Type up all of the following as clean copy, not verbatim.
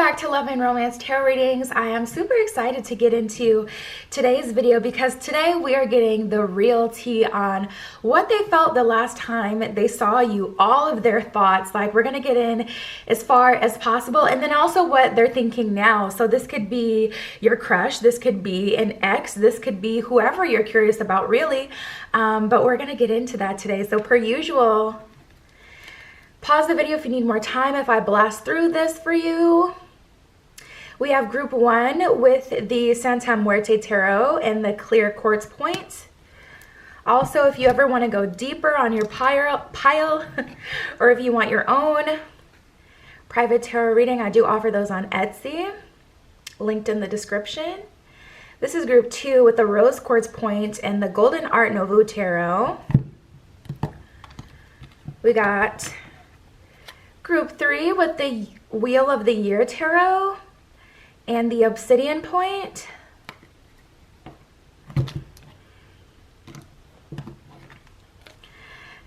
back to Love and Romance Tarot Readings. I am super excited to get into today's video because today we are getting the real tea on what they felt the last time they saw you, all of their thoughts. Like, we're gonna get in as far as possible, and then also what they're thinking now. So this could be your crush, this could be an ex, this could be whoever you're curious about, really. But we're gonna get into that today. So per usual, pause the video if you need more time if I blast through this for you. We have group 1 with the Santa Muerte Tarot and the clear quartz point. Also, if you ever want to go deeper on your pile or if you want your own private tarot reading, I do offer those on Etsy, linked in the description. This is group 2 with the rose quartz point and the golden art nouveau tarot. We got group 3 with the Wheel of the Year Tarot and the Obsidian Point.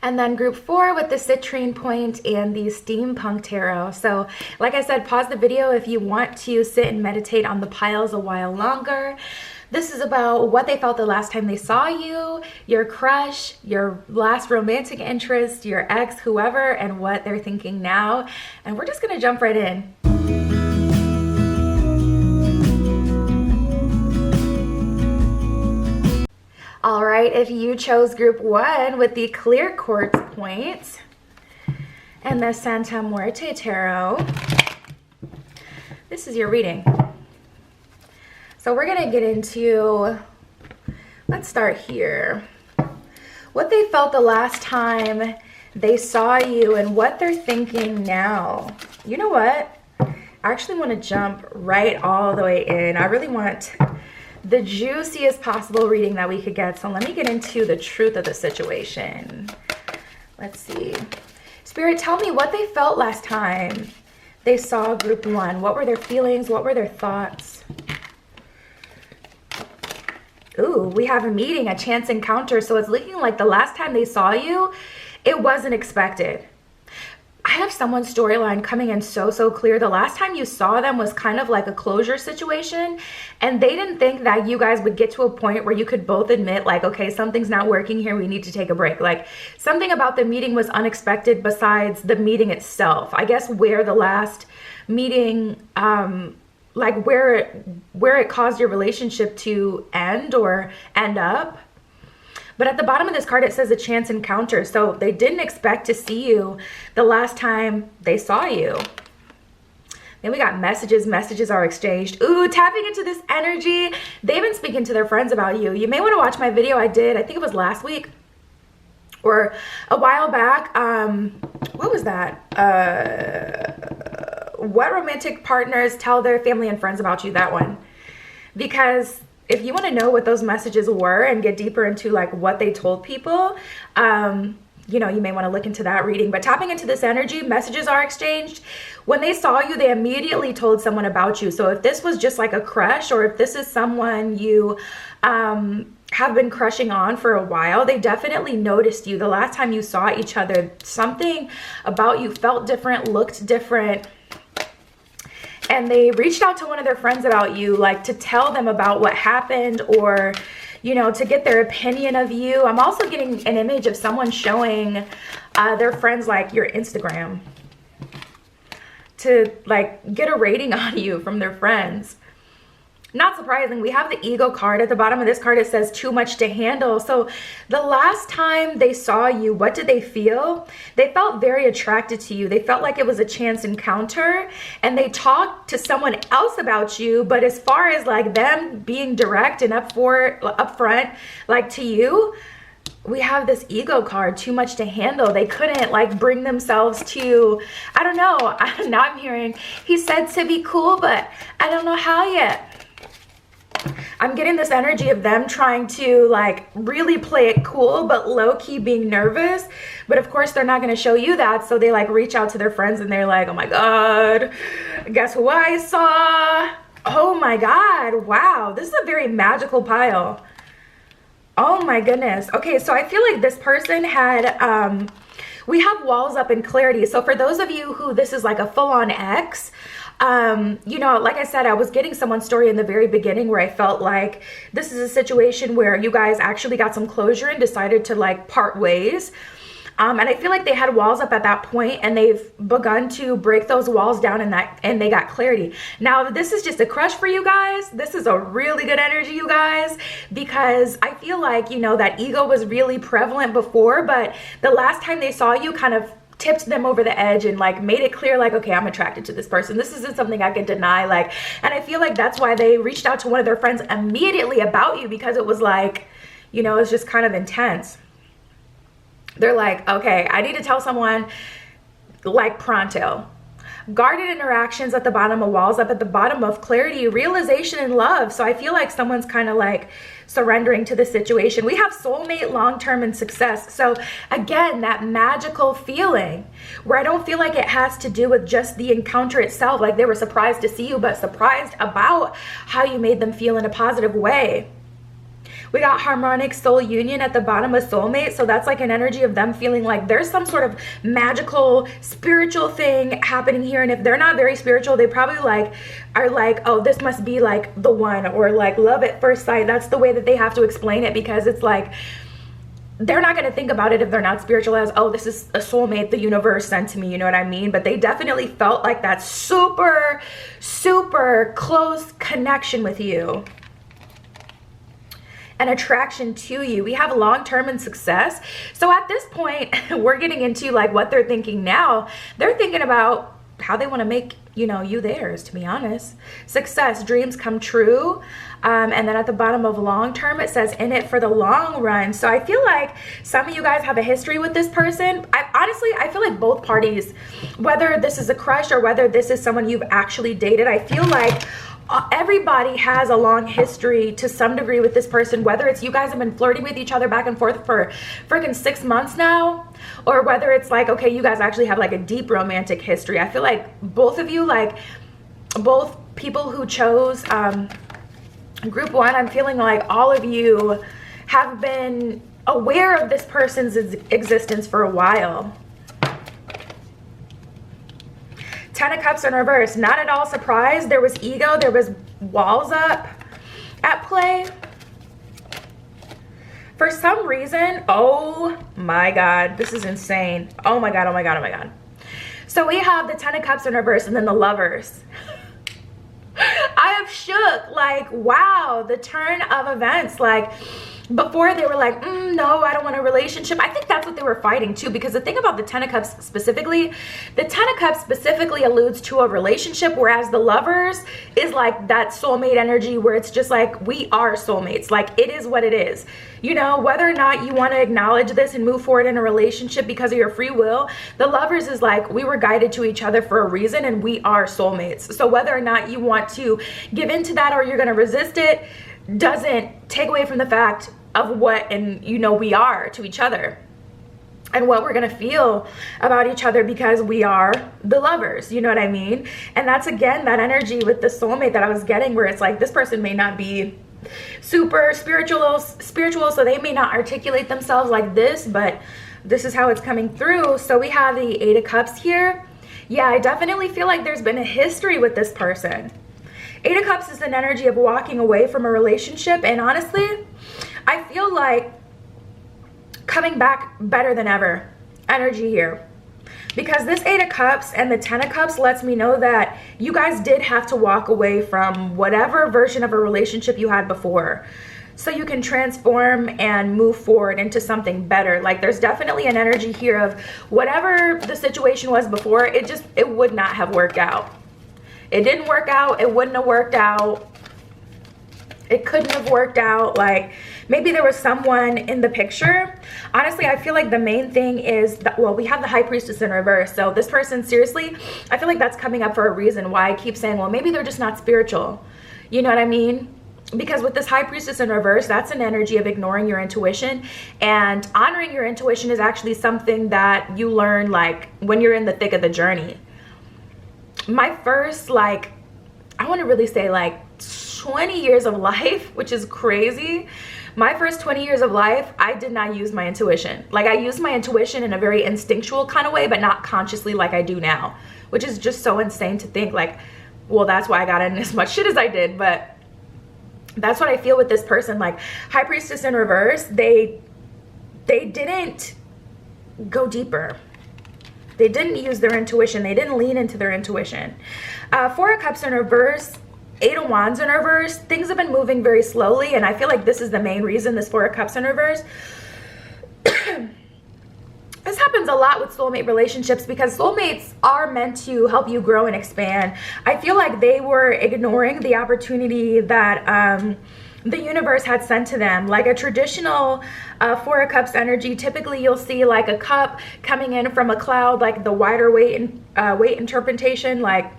And then group 4 with the Citrine Point and the Steampunk Tarot. So like I said, pause the video if you want to sit and meditate on the piles a while longer. This is about what they felt the last time they saw you, your crush, your last romantic interest, your ex, whoever, and what they're thinking now. And we're just gonna jump right in. All right, if you chose group 1 with the clear quartz point and the Santa Muerte Tarot, this is your reading. So we're gonna get into, let's start here. What they felt the last time they saw you and what they're thinking now. You know what? I actually wanna jump right all the way in. I really want the juiciest possible reading that we could get. So let me get into the truth of the situation. Let's see. Spirit, tell me what they felt last time they saw group 1. What were their feelings? What were their thoughts? Ooh, we have a meeting, a chance encounter. So it's looking like the last time they saw you, it wasn't expected. I have someone's storyline coming in so clear. The last time you saw them was kind of like a closure situation, and they didn't think that you guys would get to a point where you could both admit, like, okay, something's not working here, we need to take a break. Like, something about the meeting was unexpected besides the meeting itself. I guess where the last meeting, like where it caused your relationship to end or end up. But at the bottom of this card, it says a chance encounter. So they didn't expect to see you the last time they saw you. Then we got messages. Messages are exchanged. Ooh, tapping into this energy. They've been speaking to their friends about you. You may want to watch my video I did, I think it was last week or a while back. What was that? What romantic partners tell their family and friends about you? That one. Because if you want to know what those messages were and get deeper into like what they told people, you know, you may want to look into that reading. But tapping into this energy, messages are exchanged. When they saw you, they immediately told someone about you. So if this was just like a crush, or if this is someone you have been crushing on for a while, they definitely noticed you. The last time you saw each other, something about you felt different, looked different. And they reached out to one of their friends about you, like to tell them about what happened, or, you know, to get their opinion of you. I'm also getting an image of someone showing their friends like your Instagram to like get a rating on you from their friends. Not surprising, we have the ego card. At the bottom of this card, it says too much to handle. So the last time they saw you, what did they feel? They felt very attracted to you. They felt like it was a chance encounter, and they talked to someone else about you. But as far as like them being direct and upfront, like to you, we have this ego card, too much to handle. They couldn't like bring themselves to, I don't know. Now I'm hearing, he said to be cool, but I don't know how yet. I'm getting this energy of them trying to like really play it cool, but low-key being nervous. But of course they're not going to show you that. So they like reach out to their friends and they're like, oh my God, guess who I saw? Oh my God. Wow. This is a very magical pile. Oh my goodness. Okay. So I feel like this person had, we have walls up in clarity. So for those of you who this is like a full-on ex, You know, like I said, I was getting someone's story in the very beginning where I felt like this is a situation where you guys actually got some closure and decided to like part ways. And I feel like they had walls up at that point, and they've begun to break those walls down, and they got clarity. Now, if this is just a crush for you guys, this is a really good energy, you guys, because I feel like, you know, that ego was really prevalent before, but the last time they saw you kind of tipped them over the edge and like made it clear, like, okay, I'm attracted to this person. This isn't something I can deny. Like, and I feel like that's why they reached out to one of their friends immediately about you, because it was like, you know, it's just kind of intense. They're like, okay, I need to tell someone, like, pronto. Guarded interactions at the bottom of walls up at the bottom of clarity, realization, and love. So I feel like someone's kind of like surrendering to the situation. We have soulmate, long-term, and success. So again, that magical feeling where I don't feel like it has to do with just the encounter itself, like they were surprised to see you, but surprised about how you made them feel in a positive way. We got harmonic soul union at the bottom of soulmate. So that's like an energy of them feeling like there's some sort of magical spiritual thing happening here. And if they're not very spiritual, they probably like are like, oh, this must be like the one, or like love at first sight. That's the way that they have to explain it, because it's like they're not going to think about it if they're not spiritual as, oh, this is a soulmate the universe sent to me, you know what I mean? But they definitely felt like that super, super close connection with you. An attraction to you. We have long-term and success. So at this point, we're getting into like what they're thinking now. They're thinking about how they want to make, you know, you theirs, to be honest. Success, dreams come true. And then at the bottom of long-term, it says in it for the long run. So I feel like some of you guys have a history with this person. I feel like both parties, whether this is a crush or whether this is someone you've actually dated, I feel like everybody has a long history to some degree with this person, whether it's you guys have been flirting with each other back and forth for freaking 6 months now, or whether it's like, okay, you guys actually have like a deep romantic history. I feel like both of you, like both people who chose group one, I'm feeling like all of you have been aware of this person's existence for a while. 10 of Cups in reverse, not at all surprised. There was ego, there was walls up at play. For some reason, oh my God, this is insane. Oh my God, oh my God, oh my God. So we have the 10 of Cups in reverse and then the Lovers. I am shook, like, wow, the turn of events. Like, before they were like, no, I don't want a relationship. I think that's what they were fighting too, because the thing about the 10 of Cups specifically, the 10 of Cups specifically alludes to a relationship, whereas the Lovers is like that soulmate energy where it's just like, we are soulmates. Like, it is what it is. You know, whether or not you want to acknowledge this and move forward in a relationship because of your free will, the Lovers is like, we were guided to each other for a reason and we are soulmates. So whether or not you want to give into that or you're going to resist it doesn't take away from the fact of what, and you know, we are to each other and what we're gonna feel about each other, because we are the Lovers, you know what I mean? And that's again that energy with the soulmate that I was getting, where it's like this person may not be super spiritual, so they may not articulate themselves like this, but this is how it's coming through. So we have the 8 of Cups here. Yeah, I definitely feel like there's been a history with this person. 8 of Cups is an energy of walking away from a relationship, and honestly, I feel like coming back better than ever energy here, because this 8 of Cups and the 10 of Cups lets me know that you guys did have to walk away from whatever version of a relationship you had before, so you can transform and move forward into something better. Like, there's definitely an energy here of whatever the situation was before, it would not have worked out. It didn't work out. It wouldn't have worked out. It couldn't have worked out. Like, maybe there was someone in the picture. Honestly, I feel like the main thing is that, well, we have the High Priestess in reverse. So this person, seriously, I feel like that's coming up for a reason why I keep saying, well, maybe they're just not spiritual. You know what I mean? Because with this High Priestess in reverse, that's an energy of ignoring your intuition, and honoring your intuition is actually something that you learn like when you're in the thick of the journey. My first, like, I want to really say like 20 years of life, which is crazy. My first 20 years of life, I did not use my intuition. Like, I used my intuition in a very instinctual kind of way, but not consciously like I do now, which is just so insane to think. Like, well, that's why I got in as much shit as I did. But that's what I feel with this person. Like High Priestess in reverse, they didn't go deeper. They didn't use their intuition. They didn't lean into their intuition. Four of Cups in reverse, Eight of Wands in reverse. Things have been moving very slowly, and I feel like this is the main reason, this Four of Cups in reverse. This happens a lot with soulmate relationships because soulmates are meant to help you grow and expand. I feel like they were ignoring the opportunity that the universe had sent to them. Like a traditional Four of Cups energy, typically you'll see like a cup coming in from a cloud, like the wider weight interpretation, like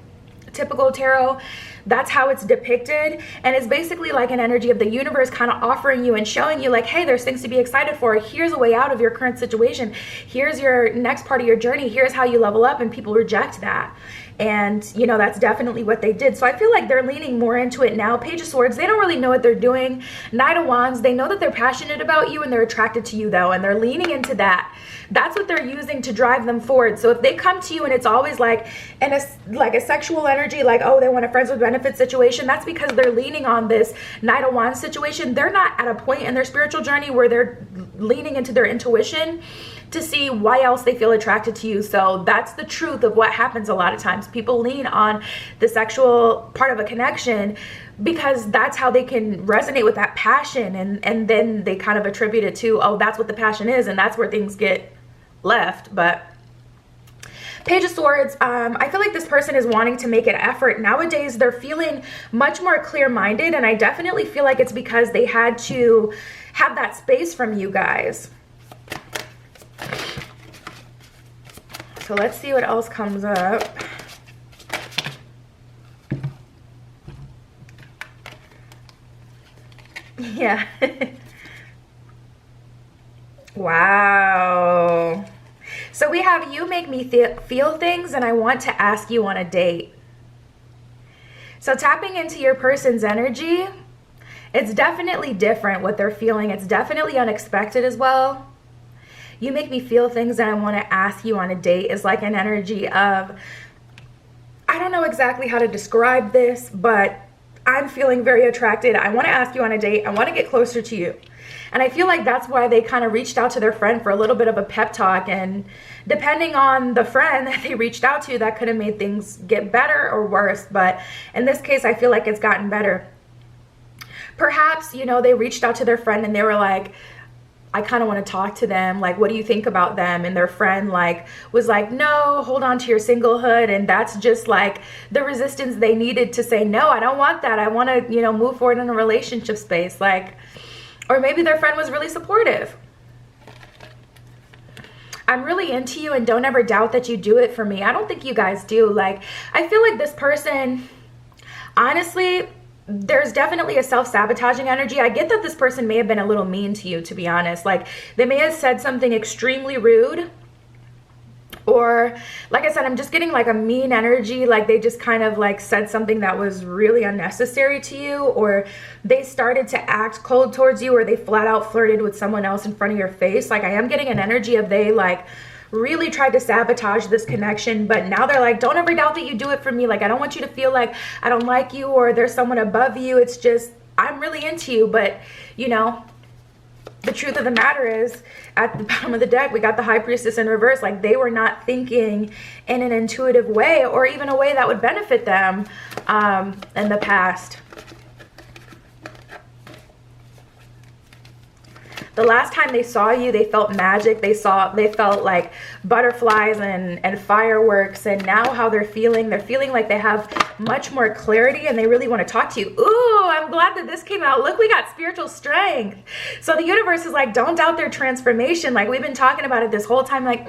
typical tarot. That's how it's depicted, and it's basically like an energy of the universe kind of offering you and showing you like, hey, there's things to be excited for. Here's a way out of your current situation. Here's your next part of your journey. Here's how you level up, and people reject that. And you know, that's definitely what they did. So I feel like they're leaning more into it now. Page of Swords, they don't really know what they're doing. Knight of Wands, they know that they're passionate about you and they're attracted to you though, and they're leaning into that. That's what they're using to drive them forward. So if they come to you and it's always like in a sexual energy, like, oh, they want a friends with benefits situation, that's because they're leaning on this Knight of Wands situation. They're not at a point in their spiritual journey where they're leaning into their intuition to see why else they feel attracted to you. So that's the truth of what happens a lot of times. People lean on the sexual part of a connection because that's how they can resonate with that passion, and then they kind of attribute it to, oh, that's what the passion is, and that's where things get left. But Page of Swords, I feel like this person is wanting to make an effort. Nowadays, they're feeling much more clear-minded, and I definitely feel like it's because they had to have that space from you guys. So let's see what else comes up. Yeah. Wow. So we have, you make me feel things and I want to ask you on a date. So tapping into your person's energy, it's definitely different what they're feeling. It's definitely unexpected as well. You make me feel things and I want to ask you on a date is like an energy of, I don't know exactly how to describe this, but I'm feeling very attracted. I want to ask you on a date. I want to get closer to you. And I feel like that's why they kind of reached out to their friend for a little bit of a pep talk. And depending on the friend that they reached out to, that could have made things get better or worse. But in this case, I feel like it's gotten better. Perhaps, you know, they reached out to their friend and they were like, I kind of want to talk to them. Like, what do you think about them? And their friend like was like, no, hold on to your singlehood. And that's just like the resistance they needed to say, no, I don't want that. I want to, you know, move forward in a relationship space. Like, or maybe their friend was really supportive. I'm really into you and don't ever doubt that you do it for me. I don't think you guys do. Like, I feel like this person, honestly, there's definitely a self-sabotaging energy. I get that this person may have been a little mean to you, to be honest. Like, they may have said something extremely rude, or like I said, I'm just getting like a mean energy. Like they just kind of like said something that was really unnecessary to you, or they started to act cold towards you, or they flat out flirted with someone else in front of your face. Like, I am getting an energy of they like really tried to sabotage this connection, but now they're like, don't ever doubt that you do it for me. Like, I don't want you to feel like I don't like you or there's someone above you. It's just, I'm really into you. But you know, the truth of the matter is, at the bottom of the deck, we got the High Priestess in reverse. Like, they were not thinking in an intuitive way, or even a way that would benefit them in the past. The last time they saw you, they felt magic. They felt like butterflies and fireworks. And now how they're feeling like they have much more clarity and they really want to talk to you. Ooh, I'm glad that this came out. Look, we got spiritual strength. So the universe is like, don't doubt their transformation. Like, we've been talking about it this whole time. Like,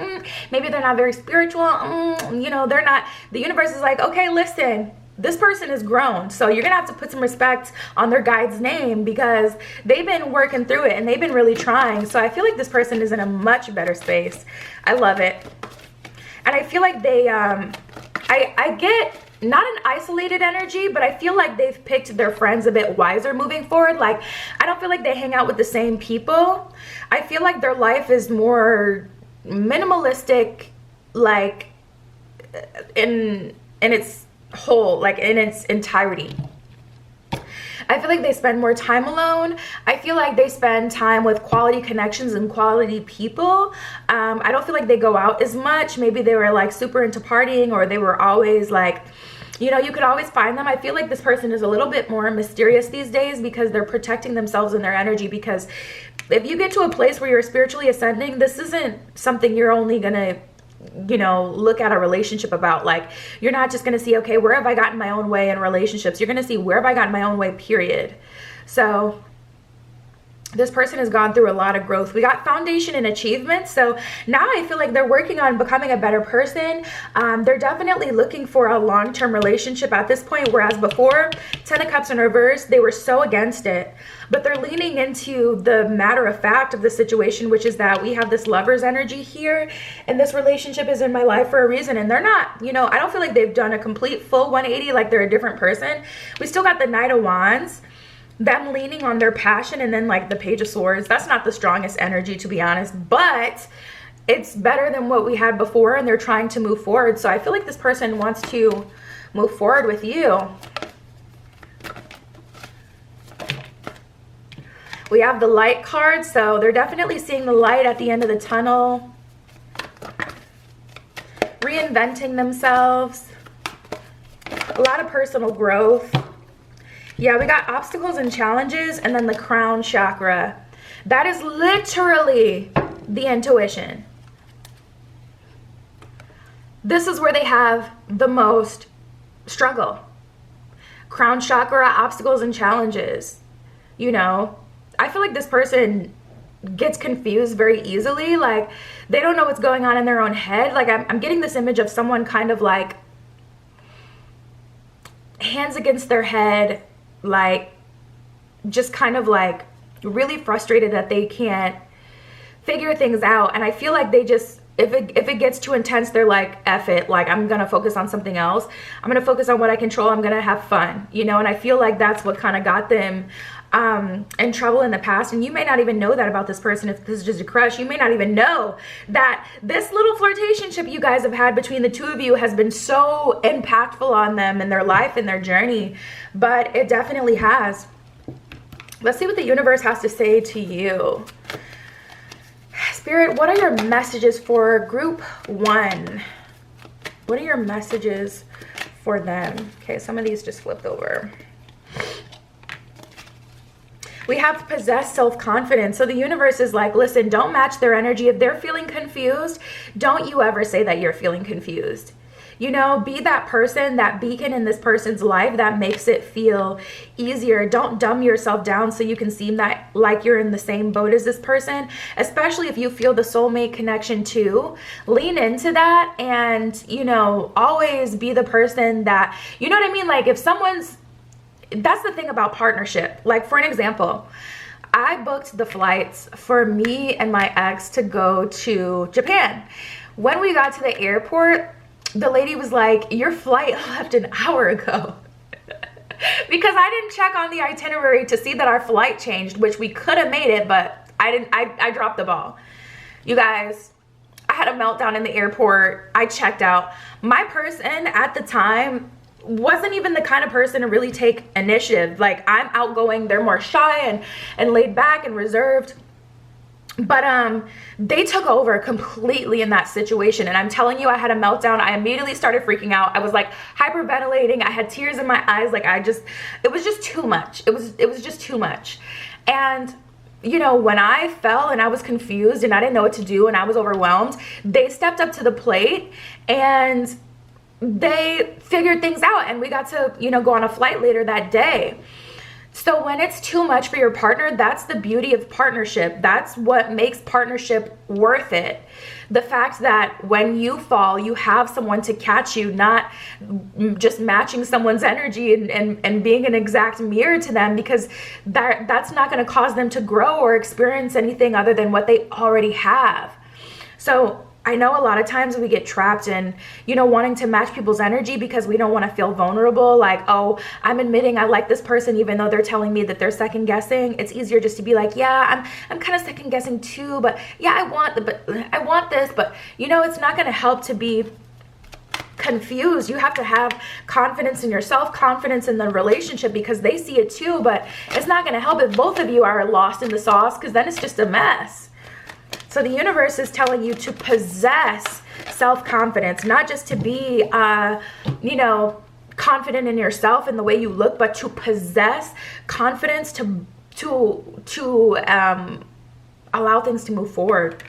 maybe they're not very spiritual. You know, they're not. The universe is like, okay, listen. This person is grown, so you're gonna have to put some respect on their guide's name, because they've been working through it and they've been really trying. So I feel like this person is in a much better space. I love it. And I feel like they I get not an isolated energy, but I feel like they've picked their friends a bit wiser moving forward. Like, I don't feel like they hang out with the same people. I feel like their life is more minimalistic, like in its whole, like in its entirety. I feel like they spend more time alone. I feel like they spend time with quality connections and quality people. I don't feel like they go out as much. Maybe they were like super into partying, or they were always like, you know, you could always find them. I feel like this person is a little bit more mysterious these days because they're protecting themselves and their energy. Because if you get to a place where you're spiritually ascending, this isn't something you're only gonna, you know, look at a relationship about. Like, you're not just going to see, okay, where have I gotten my own way in relationships? You're going to see, where have I gotten my own way, period. So this person has gone through a lot of growth. We got foundation and achievement. So now I feel like they're working on becoming a better person. They're definitely looking for a long-term relationship at this point, whereas before, 10 of Cups in reverse, they were so against it. But they're leaning into the matter of fact of the situation, which is that we have this lover's energy here, and this relationship is in my life for a reason. And they're not, you know, I don't feel like they've done a complete full 180, like they're a different person. We still got the Knight of Wands, them leaning on their passion, and then like the Page of Swords. That's not the strongest energy, to be honest, but it's better than what we had before, and they're trying to move forward. So I feel like this person wants to move forward with you. We have the Light card, so they're definitely seeing the light at the end of the tunnel, reinventing themselves, a lot of personal growth. Yeah, we got obstacles and challenges, and then the crown chakra. That is literally the intuition. This is where they have the most struggle. Crown chakra, obstacles and challenges. You know, I feel like this person gets confused very easily. Like, they don't know what's going on in their own head. Like, I'm getting this image of someone kind of like hands against their head, like just kind of like really frustrated that they can't figure things out. And I feel like they just, if it gets too intense, they're like, F it, like I'm gonna focus on something else. I'm gonna focus on what I control. I'm gonna have fun, you know. And I feel like that's what kind of got them in trouble in the past. And you may not even know that about this person. If this is just a crush, you may not even know that this little flirtationship you guys have had between the two of you has been so impactful on them and their life and their journey. But it definitely has. Let's see what the universe has to say to you. Spirit, what are your messages for group 1? What are your messages for them? Okay, some of these just flipped over. We have possessed self-confidence. So the universe is like, listen, don't match their energy. If they're feeling confused, don't you ever say that you're feeling confused. You know, be that person, that beacon in this person's life that makes it feel easier. Don't dumb yourself down so you can seem that like you're in the same boat as this person, especially if you feel the soulmate connection too. Lean into that and, you know, always be the person that, you know what I mean? Like if someone's, that's the thing about partnership. Like for an example, I booked the flights for me and my ex to go to Japan. When we got to the airport, the lady was like, your flight left an hour ago. Because I didn't check on the itinerary to see that our flight changed, which we could have made it, but I dropped the ball. You guys, I had a meltdown in the airport. I checked out. My person at the time wasn't even the kind of person to really take initiative. Like I'm outgoing, they're more shy and laid back and reserved. But they took over completely in that situation, and I'm telling you, I had a meltdown. I immediately started freaking out. I was like hyperventilating. I had tears in my eyes. Like it was just too much. It was just too much. And you know, when I fell and I was confused and I didn't know what to do and I was overwhelmed, they stepped up to the plate and they figured things out, and we got to, you know, go on a flight later that day. So when it's too much for your partner, that's the beauty of partnership. That's what makes partnership worth it. The fact that when you fall, you have someone to catch you, not just matching someone's energy and being an exact mirror to them, because that's not going to cause them to grow or experience anything other than what they already have. So I know a lot of times we get trapped in, you know, wanting to match people's energy because we don't want to feel vulnerable. Like, oh, I'm admitting I like this person even though they're telling me that they're second guessing. It's easier just to be like, yeah, I'm kind of second guessing too, but yeah, I want this, but you know, it's not going to help to be confused. You have to have confidence in yourself, confidence in the relationship, because they see it too, but it's not going to help if both of you are lost in the sauce, because then it's just a mess. So the universe is telling you to possess self-confidence, not just to be, you know, confident in yourself and the way you look, but to possess confidence to allow things to move forward.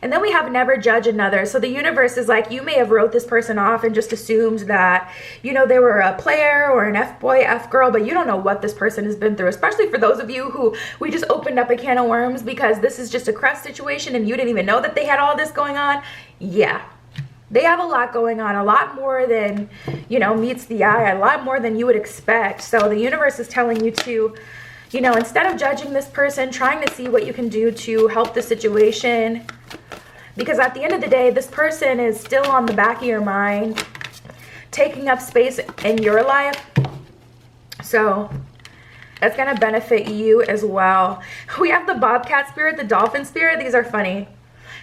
And then we have never judge another. So the universe is like, you may have wrote this person off and just assumed that, you know, they were a player or an F-boy, F-girl, but you don't know what this person has been through, especially for those of you who we just opened up a can of worms because this is just a crush situation and you didn't even know that they had all this going on. Yeah. They have a lot going on, a lot more than, you know, meets the eye, a lot more than you would expect. So the universe is telling you to, you know, instead of judging this person, trying to see what you can do to help the situation. Because at the end of the day, this person is still on the back of your mind, taking up space in your life. So that's going to benefit you as well. We have the bobcat spirit, the dolphin spirit. These are funny.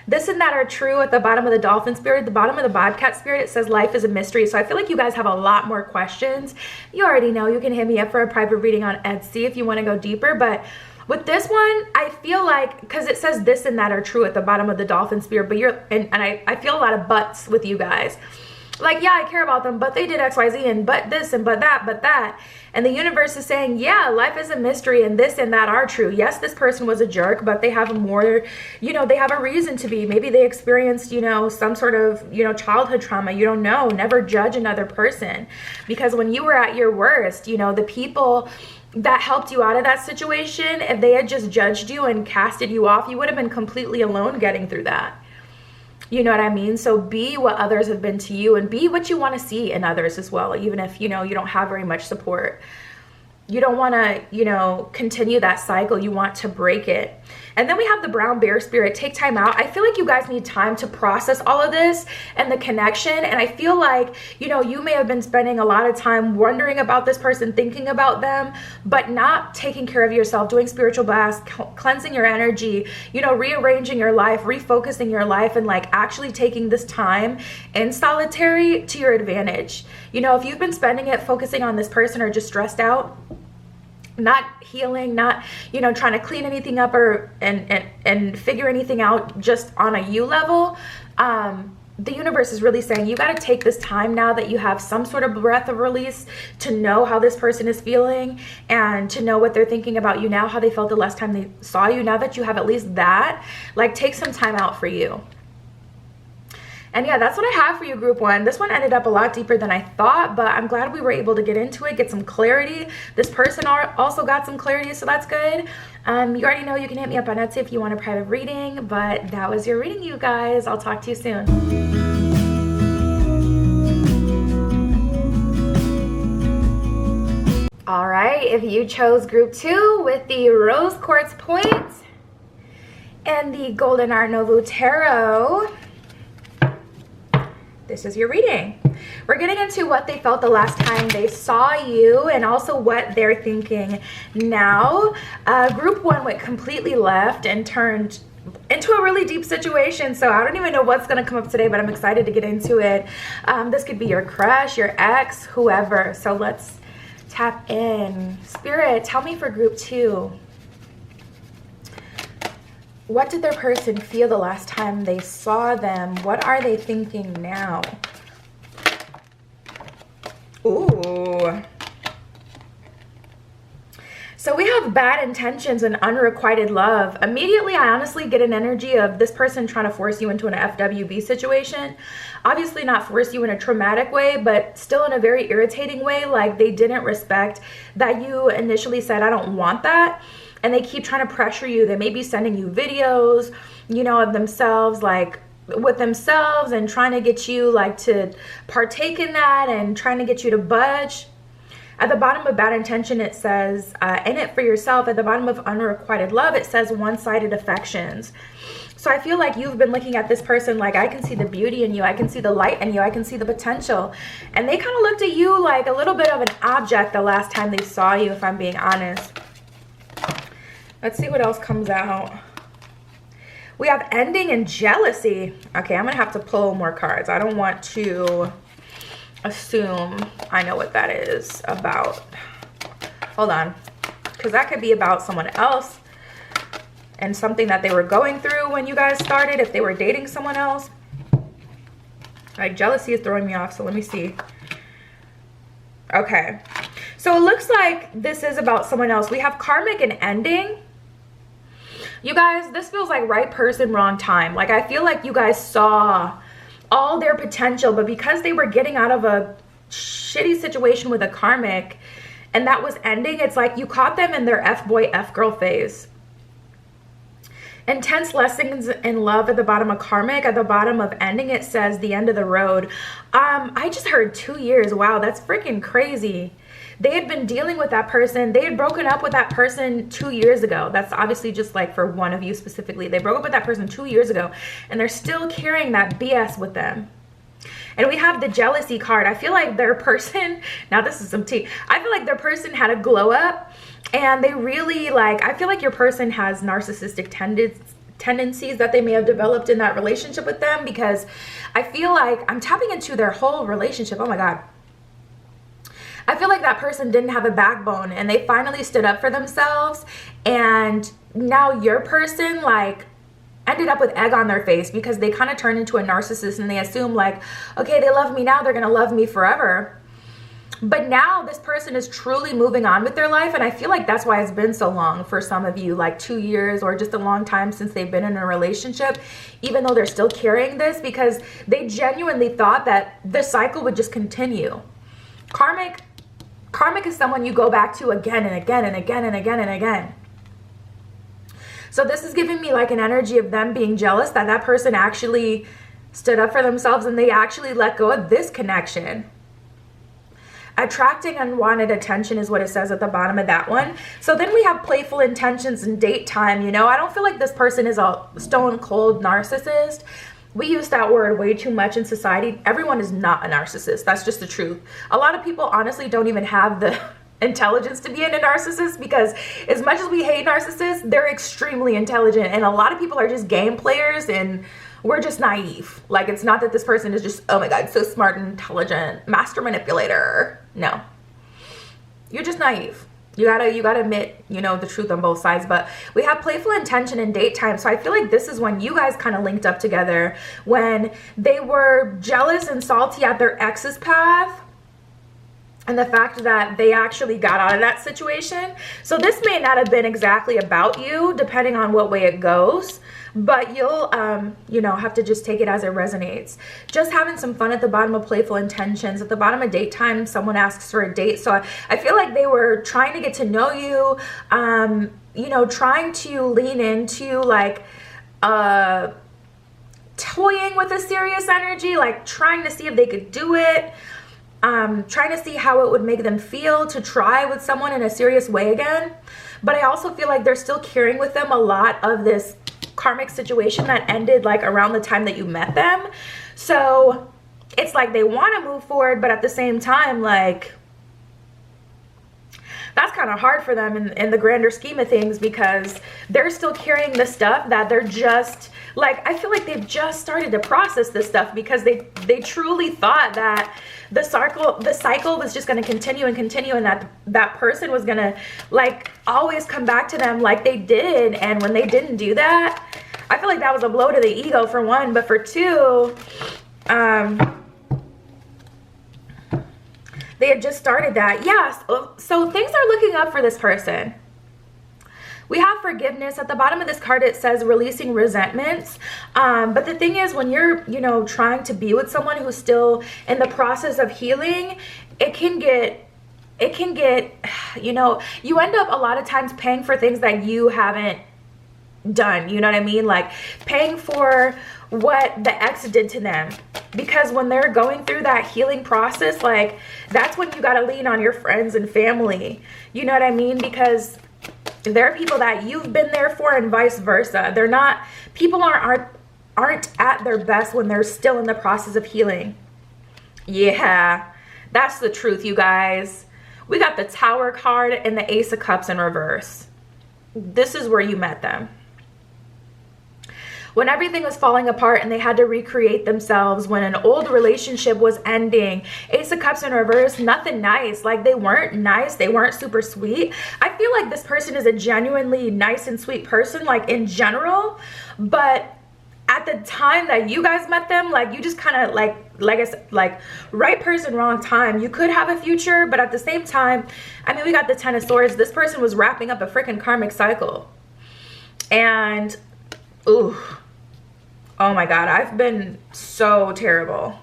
This and that are true at the bottom of the dolphin spirit. The bottom of the bobcat spirit, it says life is a mystery. So I feel like you guys have a lot more questions. You already know you can hit me up for a private reading on Etsy if you want to go deeper. But with this one, I feel like, because it says this and that are true at the bottom of the dolphin spirit, but I feel a lot of buts with you guys. Like, yeah, I care about them, but they did X, Y, Z, and but this, and but that. And the universe is saying, yeah, life is a mystery, and this and that are true. Yes, this person was a jerk, but they have more, you know, they have a reason to be. Maybe they experienced, you know, some sort of, you know, childhood trauma. You don't know. Never judge another person. Because when you were at your worst, you know, the people that helped you out of that situation, if they had just judged you and casted you off, you would have been completely alone getting through that. You know what I mean? So be what others have been to you, and be what you want to see in others as well, even if, you know, you don't have very much support. You don't want to, you know, continue that cycle. You want to break it. And then we have the brown bear spirit. Take time out. I feel like you guys need time to process all of this and the connection. And I feel like, you know, you may have been spending a lot of time wondering about this person, thinking about them, but not taking care of yourself, doing spiritual baths, cleansing your energy, you know, rearranging your life, refocusing your life, and like actually taking this time in solitary to your advantage. You know, if you've been spending it focusing on this person or just stressed out, not healing, not, you know, trying to clean anything up or and figure anything out just on a you level, the universe is really saying you got to take this time now that you have some sort of breath of release to know how this person is feeling and to know what they're thinking about you now, how they felt the last time they saw you. Now that you have at least that, like, take some time out for you. And yeah, that's what I have for you, group one. This one ended up a lot deeper than I thought, but I'm glad we were able to get into it, get some clarity. This person also got some clarity, so that's good. You already know you can hit me up on Etsy if you want a private reading, but that was your reading, you guys. I'll talk to you soon. All right, if you chose group 2 with the rose quartz points and the golden art nouveau tarot, this is your reading. We're getting into what they felt the last time they saw you and also what they're thinking now. Group 1 went completely left and turned into a really deep situation, so I don't even know what's going to come up today, but I'm excited to get into it. This could be your crush, your ex, whoever. So let's tap in. Spirit, tell me for group 2. What did their person feel the last time they saw them? What are they thinking now? Ooh. So we have bad intentions and unrequited love. Immediately, I honestly get an energy of this person trying to force you into an FWB situation. Obviously not force you in a traumatic way, but still in a very irritating way. Like they didn't respect that you initially said, I don't want that. And they keep trying to pressure you. They may be sending you videos, you know, of themselves, like with themselves, and trying to get you like to partake in that and trying to get you to budge. At the bottom of bad intention, it says, in it for yourself. At the bottom of unrequited love, it says one-sided affections. So I feel like you've been looking at this person like, I can see the beauty in you. I can see the light in you. I can see the potential. And they kind of looked at you like a little bit of an object the last time they saw you, if I'm being honest. Let's see what else comes out. We have ending and jealousy. Okay, I'm gonna have to pull more cards. I don't want to assume I know what that is about. Hold on, because that could be about someone else and something that they were going through when you guys started, if they were dating someone else. Like, jealousy is throwing me off, so let me see. Okay, so it looks like this is about someone else. We have karmic and ending. You guys, this feels like right person, wrong time. Like, I feel like you guys saw all their potential, but because they were getting out of a shitty situation with a karmic and that was ending, it's like you caught them in their F-boy, F-girl phase. Intense lessons in love at the bottom of karmic. At the bottom of ending, it says the end of the road. I just heard 2 years. Wow, that's freaking crazy. They had been dealing with that person. They had broken up with that person 2 years ago. That's obviously just like for one of you specifically. They broke up with that person 2 years ago and they're still carrying that BS with them. And we have the jealousy card. I feel like their person, now this is some tea. I feel like their person had a glow up and they really like, I feel like your person has narcissistic tendencies that they may have developed in that relationship with them, because I feel like I'm tapping into their whole relationship. Oh my God. I feel like that person didn't have a backbone and they finally stood up for themselves, and now your person like ended up with egg on their face because they kind of turned into a narcissist and they assume like, okay, they love me now, they're gonna love me forever. But now this person is truly moving on with their life, and I feel like that's why it's been so long for some of you, like 2 years or just a long time since they've been in a relationship, even though they're still carrying this, because they genuinely thought that the cycle would just continue. Karmic is someone you go back to again and again and again and again and again. So this is giving me like an energy of them being jealous that that person actually stood up for themselves and they actually let go of this connection. Attracting unwanted attention is what it says at the bottom of that one. So then we have playful intentions and date time. You know, I don't feel like this person is a stone cold narcissist. We use that word way too much in society. Everyone is not a narcissist. That's just the truth. A lot of people honestly don't even have the intelligence to be a narcissist, because as much as we hate narcissists, they're extremely intelligent. And a lot of people are just game players and we're just naive. Like, it's not that this person is just, oh my God, so smart and intelligent, master manipulator. No, you're just naive. You gotta admit, you know, the truth on both sides. But we have playful intention and date time. So I feel like this is when you guys kind of linked up together, when they were jealous and salty at their ex's path, and the fact that they actually got out of that situation. So this may not have been exactly about you, depending on what way it goes, but you'll, you know, have to just take it as it resonates. Just having some fun at the bottom of playful intentions. At the bottom of date time, someone asks for a date. So I feel like they were trying to get to know you, you know, trying to lean into like, toying with a serious energy, like trying to see if they could do it. Trying to see how it would make them feel to try with someone in a serious way again. But I also feel like they're still carrying with them a lot of this karmic situation that ended like around the time that you met them. So it's like they want to move forward, but at the same time, like, that's kind of hard for them in the grander scheme of things, because they're still carrying the stuff that they're just like, I feel like they've just started to process this stuff, because they truly thought that the cycle was just going to continue and continue, and that person was going to like always come back to them like they did. And when they didn't do that, I feel like that was a blow to the ego, for one. But for two, they had just started that. Yes. So things are looking up for this person. We have forgiveness. At the bottom of this card, it says releasing resentments. But the thing is, when you're, you know, trying to be with someone who's still in the process of healing, it can get, you know, you end up a lot of times paying for things that you haven't done. You know what I mean? Like paying for what the ex did to them, because when they're going through that healing process, like that's when you got to lean on your friends and family. You know what I mean? Because there are people that you've been there for, and vice versa. They're not, people aren't at their best when they're still in the process of healing. Yeah, that's the truth, you guys. We got the Tower card and the Ace of Cups in reverse. This is where you met them. when everything was falling apart and they had to recreate themselves, when an old relationship was ending. Ace of Cups in reverse, nothing nice. Like, they weren't nice, they weren't super sweet. I feel like this person is a genuinely nice and sweet person, like in general, but at the time that you guys met them, like, you just kind of like I said, like, right person, wrong time. You could have a future, but at the same time, I mean, we got the Ten of Swords. This person was wrapping up a freaking karmic cycle. And, ooh, oh my God, I've been so terrible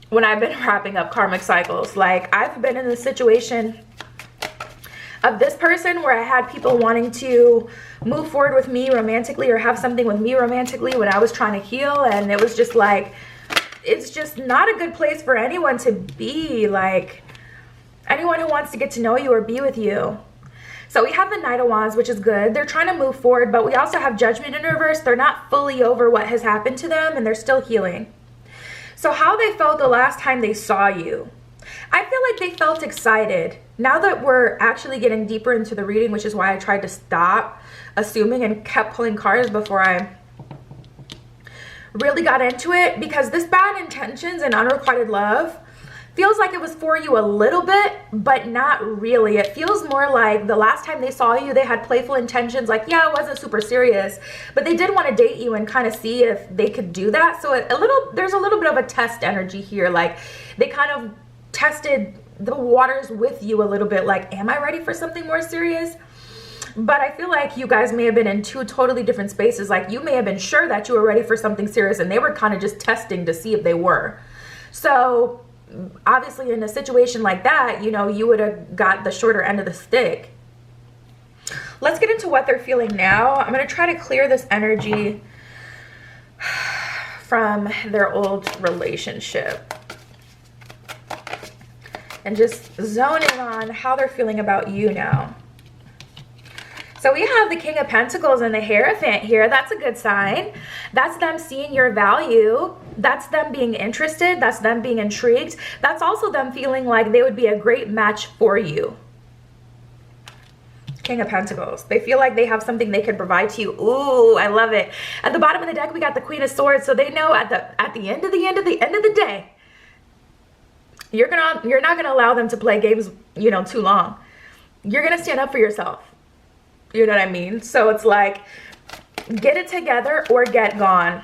when I've been wrapping up karmic cycles. Like, I've been in the situation of this person where I had people wanting to move forward with me romantically or have something with me romantically when I was trying to heal, and it was just like, it's just not a good place for anyone to be, like anyone who wants to get to know you or be with you. So we have the Knight of Wands, which is good. They're trying to move forward, but we also have Judgment in reverse. They're not fully over what has happened to them, and they're still healing. So how they felt the last time they saw you, I feel like they felt excited. Now that we're actually getting deeper into the reading, which is why I tried to stop assuming and kept pulling cards before I really got into it, because this bad intentions and unrequited love feels like it was for you a little bit, but not really. It feels more like the last time they saw you, they had playful intentions. Like, yeah, it wasn't super serious, but they did want to date you and kind of see if they could do that. So there's a little bit of a test energy here. Like, they kind of tested the waters with you a little bit. Like, am I ready for something more serious? But I feel like you guys may have been in two totally different spaces. Like, you may have been sure that you were ready for something serious, and they were kind of just testing to see if they were. So obviously in a situation like that, you know, you would have got the shorter end of the stick. Let's get into what they're feeling now. I'm going to try to clear this energy from their old relationship and just zone in on how they're feeling about you now. So we have the King of Pentacles and the Hierophant here. That's a good sign. That's them seeing your value. That's them being interested. That's them being intrigued. That's also them feeling like they would be a great match for you. King of Pentacles. They feel like they have something they could provide to you. Ooh, I love it. At the bottom of the deck, we got the Queen of Swords. So they know at the end of the day, you're not gonna allow them to play games, you know, too long. You're gonna stand up for yourself. You know what I mean? So it's like, get it together or get gone.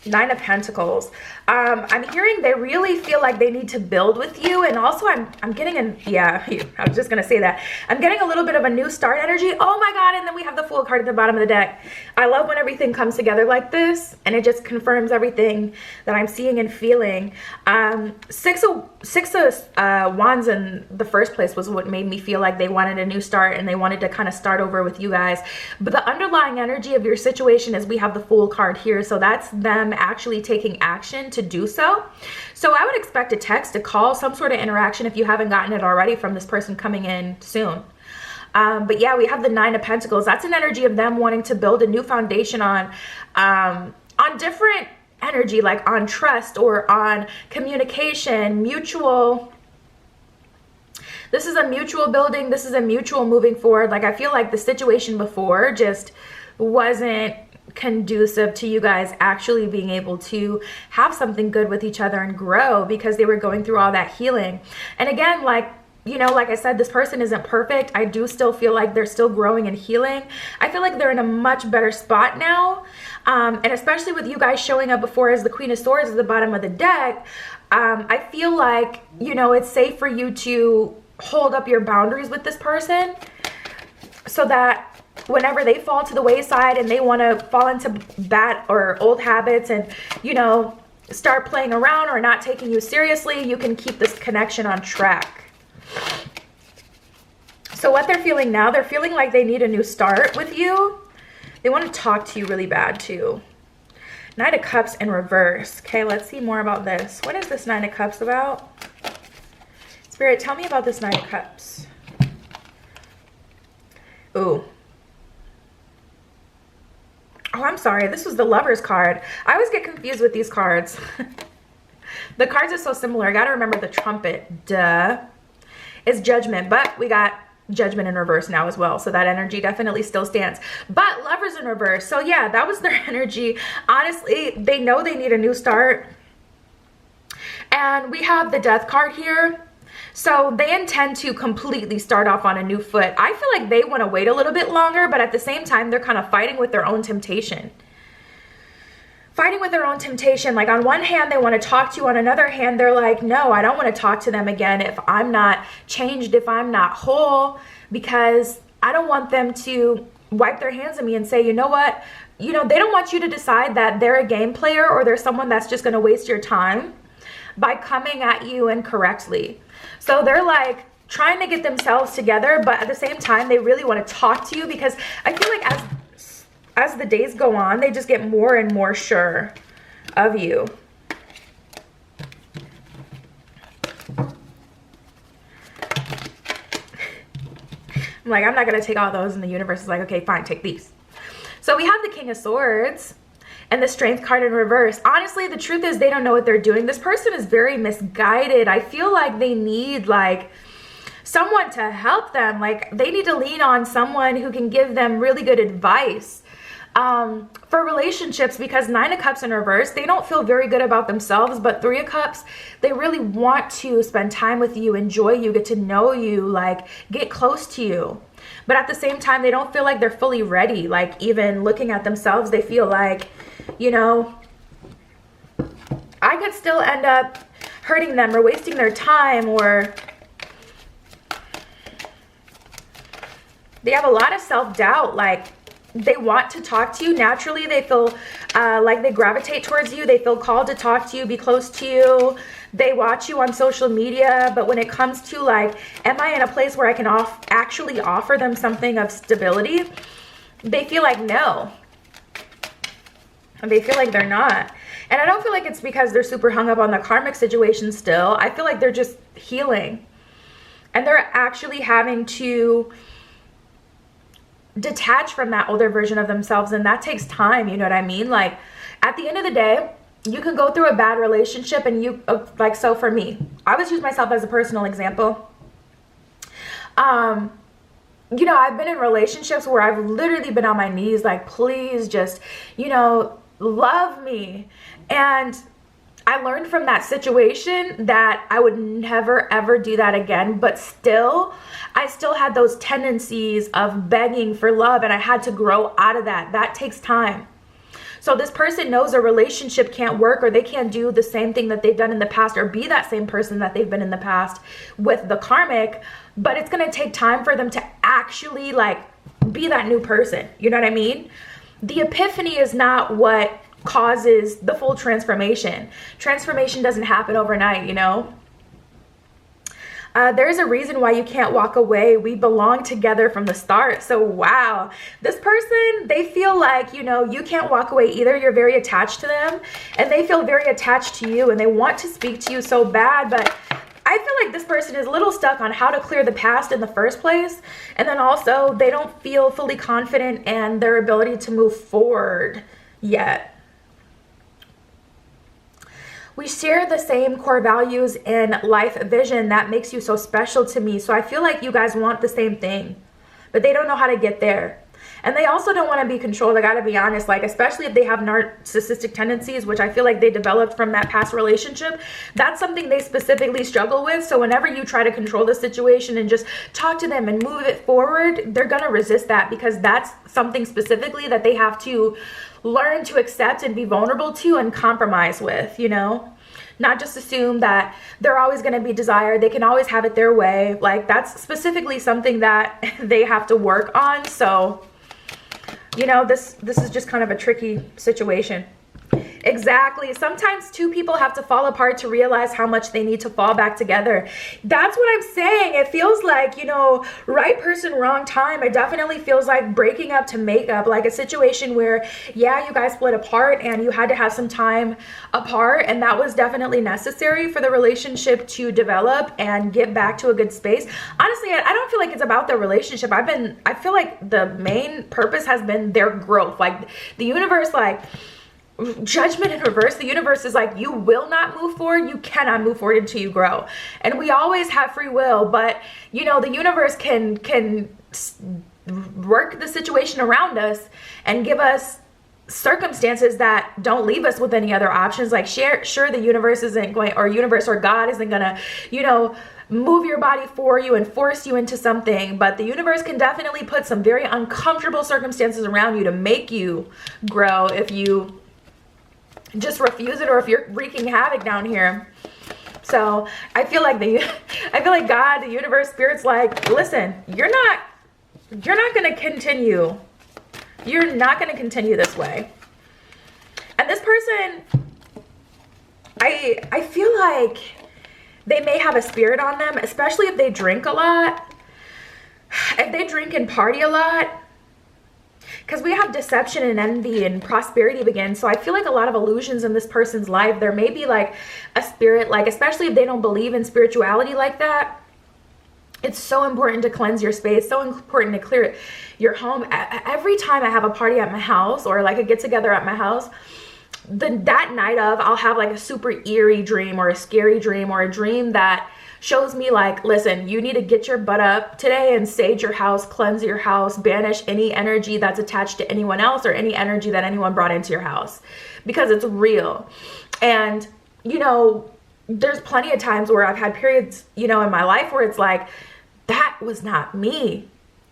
Nine of Pentacles. I'm hearing they really feel like they need to build with you, and also I'm getting I was just gonna say that. I'm getting a little bit of a new start energy. Oh my God, and then we have the Fool card at the bottom of the deck. I love when everything comes together like this, and it just confirms everything that I'm seeing and feeling. Six of Wands in the first place was what made me feel like they wanted a new start and they wanted to kind of start over with you guys. But the underlying energy of your situation is we have the Fool card here, so that's them actually taking action to do so. So I would expect a text, a call, some sort of interaction if you haven't gotten it already from this person coming in soon. But yeah, we have the Nine of Pentacles. That's an energy of them wanting to build a new foundation on different energy, like on trust or on communication, mutual. This is a mutual building. This is a mutual moving forward. Like, I feel like the situation before just wasn't conducive to you guys actually being able to have something good with each other and grow, because they were going through all that healing. And again, like, you know, like I said, this person isn't perfect. I do still feel like they're still growing and healing. I feel like they're in a much better spot now. And especially with you guys showing up before as the Queen of Swords at the bottom of the deck, I feel like, you know, it's safe for you to hold up your boundaries with this person, so that whenever they fall to the wayside and they want to fall into bad or old habits and, you know, start playing around or not taking you seriously, you can keep this connection on track. So what they're feeling now, they're feeling like they need a new start with you. They want to talk to you really bad too. Knight of Cups in reverse. Okay, let's see more about this. What is this Nine of Cups about? Spirit, tell me about this Nine of Cups. Ooh. Oh, I'm sorry. This was the Lover's card. I always get confused with these cards. The cards are so similar. I got to remember the trumpet. Duh. It's Judgment, but we got Judgment in reverse now as well. So that energy definitely still stands. But Lovers in reverse. So yeah, that was their energy. Honestly, they know they need a new start. And we have the Death card here. So they intend to completely start off on a new foot. I feel like they want to wait a little bit longer, but at the same time, they're kind of fighting with their own temptation. Fighting with their own temptation. Like on one hand, they want to talk to you. On another hand, they're like, no, I don't want to talk to them again if I'm not changed, if I'm not whole, because I don't want them to wipe their hands of me and say, you know what? You know, they don't want you to decide that they're a game player or they're someone that's just going to waste your time by coming at you incorrectly. So they're like trying to get themselves together, but at the same time, they really want to talk to you, because I feel like as the days go on, they just get more and more sure of you. I'm like, I'm not going to take all those, and the universe is like, okay, fine, take these. So we have the King of Swords and the Strength card in reverse. Honestly, the truth is they don't know what they're doing. This person is very misguided. I feel like they need like someone to help them. Like they need to lean on someone who can give them really good advice for relationships, because Nine of Cups in reverse, they don't feel very good about themselves, but Three of Cups, they really want to spend time with you, enjoy you, get to know you, like get close to you. But at the same time, they don't feel like they're fully ready. Like even looking at themselves, they feel like, you know, I could still end up hurting them or wasting their time, or they have a lot of self-doubt. Like they want to talk to you. Naturally, they feel like they gravitate towards you. They feel called to talk to you, be close to you. They watch you on social media. But when it comes to like, am I in a place where I can actually offer them something of stability? They feel like no. And they feel like they're not. And I don't feel like it's because they're super hung up on the karmic situation still. I feel like they're just healing. And they're actually having to detach from that older version of themselves, and that takes time. You know what I mean? Like at the end of the day, you can go through a bad relationship, and you like, so for me, I always use myself as a personal example. You know, I've been in relationships where I've literally been on my knees like, please just, you know, love me. And I learned from that situation that I would never ever do that again, but still, I still had those tendencies of begging for love, and I had to grow out of that. That takes time. So this person knows a relationship can't work, or they can't do the same thing that they've done in the past, or be that same person that they've been in the past with the karmic, but it's going to take time for them to actually like be that new person. You know what I mean? The epiphany is not what causes the full transformation. Transformation doesn't happen overnight, you know? There's a reason why you can't walk away. We belong together from the start. So wow, this person, they feel like, you know, you can't walk away either. You're very attached to them, and they feel very attached to you, and they want to speak to you so bad. But I feel like this person is a little stuck on how to clear the past in the first place. And then also they don't feel fully confident in their ability to move forward yet. We share the same core values and life vision that makes you so special to me. So I feel like you guys want the same thing, but they don't know how to get there. And they also don't want to be controlled. I gotta be honest, like, especially if they have narcissistic tendencies, which I feel like they developed from that past relationship. That's something they specifically struggle with. So whenever you try to control the situation and just talk to them and move it forward, they're gonna resist that, because that's something specifically that they have to learn to accept and be vulnerable to and compromise with, you know? Not just assume that they're always going to be desired. They can always have it their way. Like, that's specifically something that they have to work on. So, you know, this is just kind of a tricky situation. Exactly. Sometimes two people have to fall apart to realize how much they need to fall back together. That's what I'm saying. It feels like, you know, right person, wrong time. It definitely feels like breaking up to make up, like a situation where, yeah, you guys split apart and you had to have some time apart, and that was definitely necessary for the relationship to develop and get back to a good space. Honestly, I don't feel like it's about the relationship. I feel like the main purpose has been their growth. Like the universe, like, judgment in reverse. The universe is like, you will not move forward. You cannot move forward until you grow. And we always have free will, but you know, the universe can work the situation around us and give us circumstances that don't leave us with any other options. Like, sure, the universe isn't going, or universe or God isn't gonna, you know, move your body for you and force you into something, but the universe can definitely put some very uncomfortable circumstances around you to make you grow if you just refuse it, or if you're wreaking havoc down here. So I feel like God, the universe, spirit's like, listen, you're not gonna continue. You're not gonna continue this way. And this person, I feel like they may have a spirit on them, especially if they drink a lot. If they drink and party a lot. Because we have deception and envy and prosperity begin. So I feel like a lot of illusions in this person's life. There may be like a spirit, like especially if they don't believe in spirituality like that. It's so important to cleanse your space. So important to clear your home. Every time I have a party at my house or like a get together at my house, that night of, I'll have like a super eerie dream or a scary dream or a dream that shows me like, listen, you need to get your butt up today and sage your house, cleanse your house, banish any energy that's attached to anyone else or any energy that anyone brought into your house, because it's real. And, you know, there's plenty of times where I've had periods, you know, in my life where it's like, that was not me.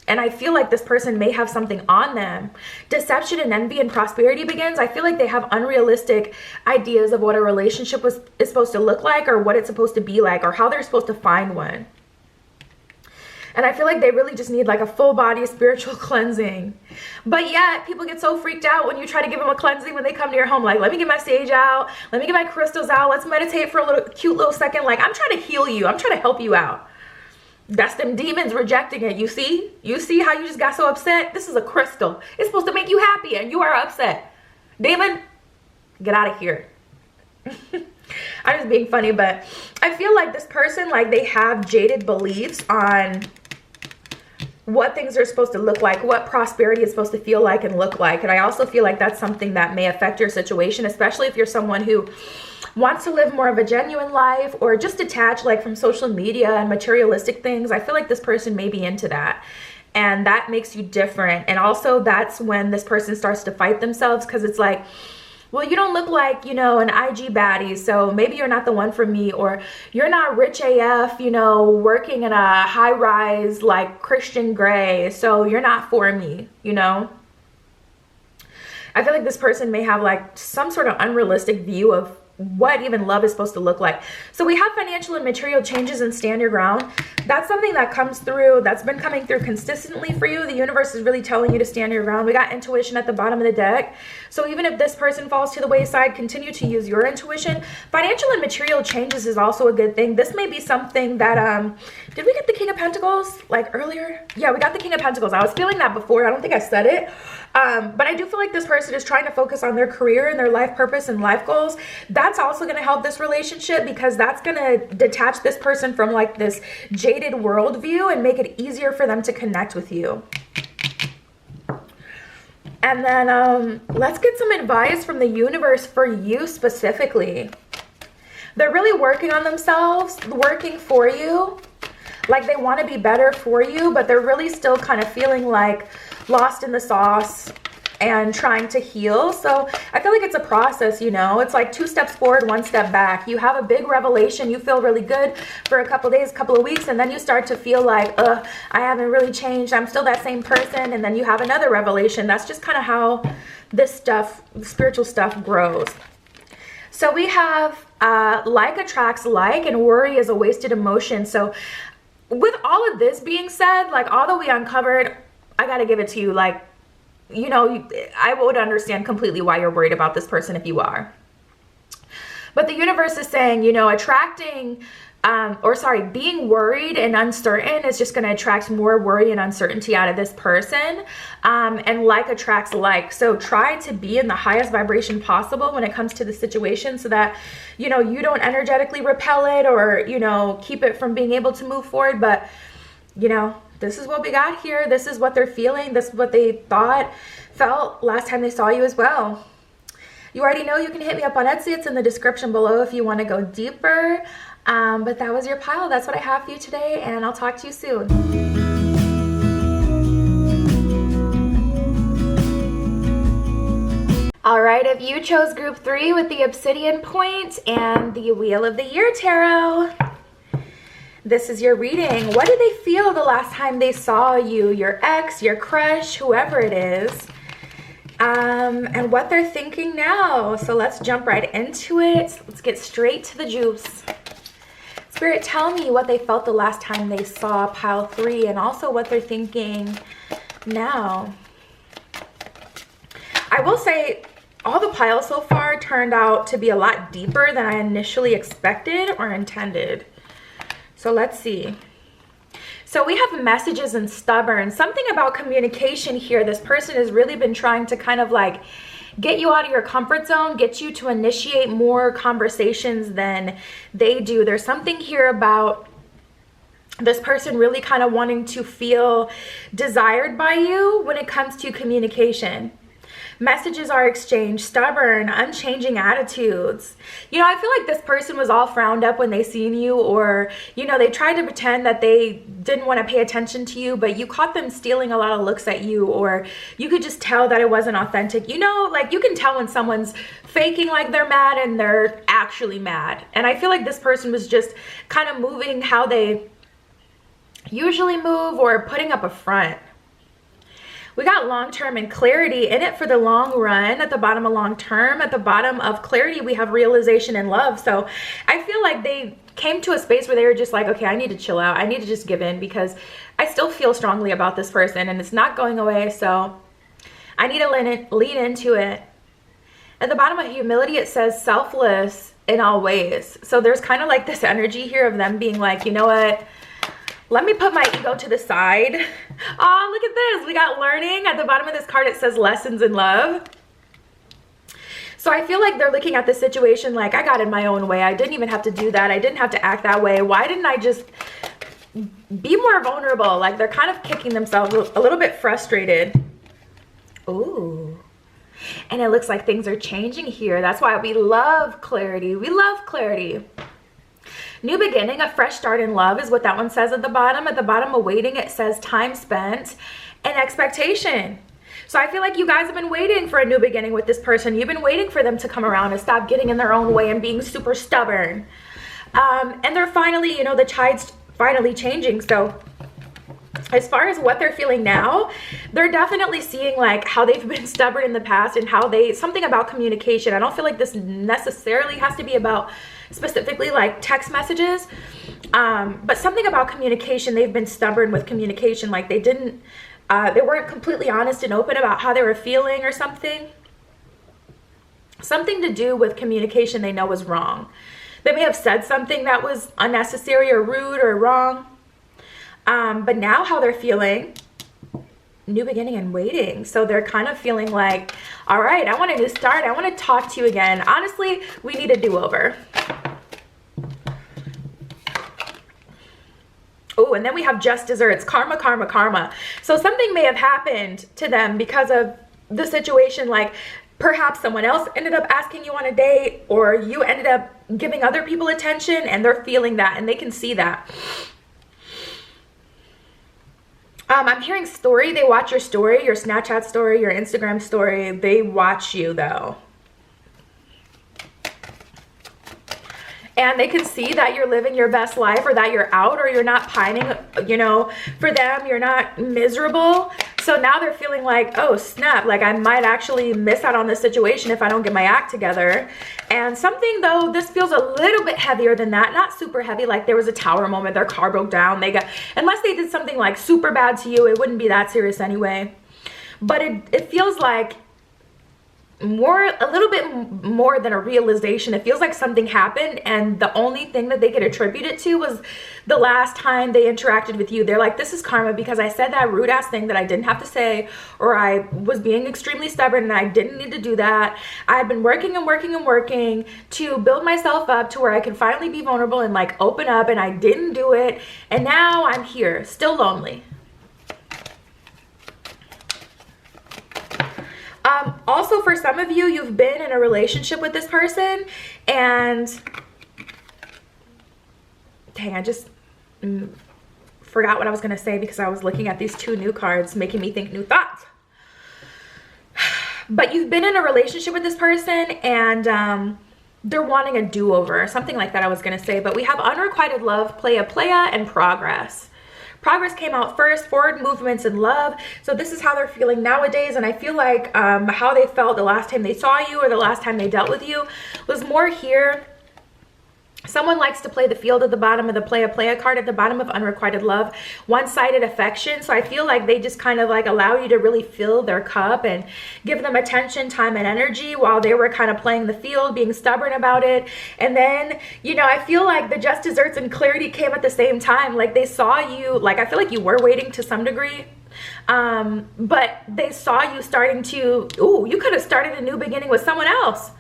And I feel like this person may have something on them. Deception and envy and prosperity begins. I feel like they have unrealistic ideas of what a relationship is supposed to look like, or what it's supposed to be like, or how they're supposed to find one. And I feel like they really just need like a full body spiritual cleansing. But yet people get so freaked out when you try to give them a cleansing when they come to your home. Like, let me get my sage out. Let me get my crystals out. Let's meditate for a cute little second. Like, I'm trying to heal you. I'm trying to help you out. That's them demons rejecting it. You see? You see how you just got so upset? This is a crystal. It's supposed to make you happy and you are upset. Demon, get out of here. I'm just being funny, but I feel like this person, like they have jaded beliefs on what things are supposed to look like, what prosperity is supposed to feel like and look like. And I also feel like that's something that may affect your situation, especially if you're someone who wants to live more of a genuine life or just detach like from social media and materialistic things. I feel like this person may be into that, and that makes you different. And also that's when this person starts to fight themselves, because it's like, well, you don't look like, you know, an IG baddie, so maybe you're not the one for me, or you're not rich AF, you know, working in a high rise like Christian Grey, so you're not for me, you know. I feel like this person may have like some sort of unrealistic view of what even love is supposed to look like. So we have financial and material changes and stand your ground. That's something that comes through, that's been coming through consistently for you. The universe is really telling you to stand your ground. We got intuition at the bottom of the deck. So even if this person falls to the wayside, continue to use your intuition. Financial and material changes is also a good thing. This may be something that, did we get the King of Pentacles like earlier? Yeah, we got the King of Pentacles. I was feeling that before. I don't think I said it. But I do feel like this person is trying to focus on their career and their life purpose and life goals. That's also going to help this relationship, because that's going to detach this person from like this jaded worldview and make it easier for them to connect with you. And then let's get some advice from the universe for you specifically. They're really working on themselves, working for you. Like they want to be better for you, but they're really still kind of feeling like lost in the sauce and trying to heal. So I feel like it's a process, you know. It's like 2 steps forward, 1 step back. You have a big revelation, you feel really good for a couple days, couple of weeks, and then you start to feel like, I haven't really changed, I'm still that same person. And then you have another revelation. That's just kind of how this stuff, spiritual stuff, grows. So we have like attracts like, and worry is a wasted emotion. So with all of this being said, like all that we uncovered, I gotta give it to you, like, you know, I would understand completely why you're worried about this person if you are. But the universe is saying, you know, being worried and uncertain is just going to attract more worry and uncertainty out of this person. And like attracts like. So try to be in the highest vibration possible when it comes to the situation, so that, you know, you don't energetically repel it or, you know, keep it from being able to move forward. But, you know, this is what we got here. This is what they're feeling. This is what they felt last time they saw you as well. You already know you can hit me up on Etsy. It's in the description below if you want to go deeper. But that was your pile. That's what I have for you today, and I'll talk to you soon. All right, if you chose group 3 with the Obsidian Point and the Wheel of the Year Tarot, this is your reading. What did they feel the last time they saw you, your ex, your crush, whoever it is, and what they're thinking now? So let's jump right into it. Let's get straight to the juice. Spirit, tell me what they felt the last time they saw pile 3 and also what they're thinking now. I will say all the piles so far turned out to be a lot deeper than I initially expected or intended. So let's see. So we have messages and stubborn. Something about communication here. This person has really been trying to kind of like get you out of your comfort zone, get you to initiate more conversations than they do. There's something here about this person really kind of wanting to feel desired by you when it comes to communication. Messages are exchanged, stubborn, unchanging attitudes. You know, I feel like this person was all frowned up when they seen you, or, you know, they tried to pretend that they didn't want to pay attention to you, but you caught them stealing a lot of looks at you, or you could just tell that it wasn't authentic. You know, like you can tell when someone's faking like they're mad and they're actually mad. And I feel like this person was just kind of moving how they usually move or putting up a front. We got long-term and clarity in it for the long run at the bottom of long-term. At the bottom of clarity, we have realization and love. So I feel like they came to a space where they were just like, okay, I need to chill out. I need to just give in because I still feel strongly about this person and it's not going away. So I need to lean into it. At the bottom of humility, it says selfless in all ways. So there's kind of like this energy here of them being like, you know what? Let me put my ego to the side. Oh, look at this. We got learning. At the bottom of this card, it says lessons in love. So I feel like they're looking at the situation like, I got in my own way. I didn't even have to do that. I didn't have to act that way. Why didn't I just be more vulnerable? Like they're kind of kicking themselves a little bit frustrated. Ooh. And it looks like things are changing here. That's why we love clarity. We love clarity. New beginning, a fresh start in love is what that one says at the bottom. At the bottom of waiting, it says time spent and expectation. So I feel like you guys have been waiting for a new beginning with this person. You've been waiting for them to come around and stop getting in their own way and being super stubborn. And they're finally, you know, the tide's finally changing. So as far as what they're feeling now, they're definitely seeing like how they've been stubborn in the past and how something about communication. I don't feel like this necessarily has to be about specifically like text messages, but something about communication. They've been stubborn with communication. Like they weren't completely honest and open about how they were feeling or something to do with communication they know was wrong. They may have said something that was unnecessary or rude or wrong. But now how they're feeling, new beginning and waiting. So they're kind of feeling like, all right, I want a new start. I want to talk to you again. Honestly, we need a do-over. Oh, and then we have just desserts, karma, karma, karma. So something may have happened to them because of the situation. Like perhaps someone else ended up asking you on a date, or you ended up giving other people attention, and they're feeling that and they can see that. I'm hearing story. They watch your story, your Snapchat story, your Instagram story. They watch you though. And they can see that you're living your best life, or that you're out, or you're not pining, you know, for them. You're not miserable. So now they're feeling like, oh snap, like I might actually miss out on this situation if I don't get my act together. And something though, this feels a little bit heavier than that. Not super heavy, like there was a tower moment, their car broke down. Unless they did something like super bad to you, it wouldn't be that serious anyway. But it feels like a little bit more than a realization. It feels like something happened, and the only thing that they could attribute it to was the last time they interacted with you. They're like, this is karma because I said that rude ass thing that I didn't have to say, or I was being extremely stubborn and I didn't need to do that. I've been working and working and working to build myself up to where I can finally be vulnerable and like open up, and I didn't do it, and now I'm here still lonely. Also, for some of you, you've been in a relationship with this person, and dang, I just forgot what I was going to say because I was looking at these two new cards, making me think new thoughts. But you've been in a relationship with this person, and they're wanting a do-over, something like that I was going to say. But we have unrequited love, playa, and progress. Progress came out first, forward movements in love. So this is how they're feeling nowadays. And I feel like how they felt the last time they saw you or the last time they dealt with you was more here. Someone likes to play the field at the bottom of the playa card at the bottom of unrequited love, one-sided affection. So I feel like they just kind of like allow you to really fill their cup and give them attention, time, and energy while they were kind of playing the field, being stubborn about it. And then, you know, I feel like the just desserts and clarity came at the same time. Like they saw you, like I feel like you were waiting to some degree. But they saw you starting to, ooh, you could have started a new beginning with someone else.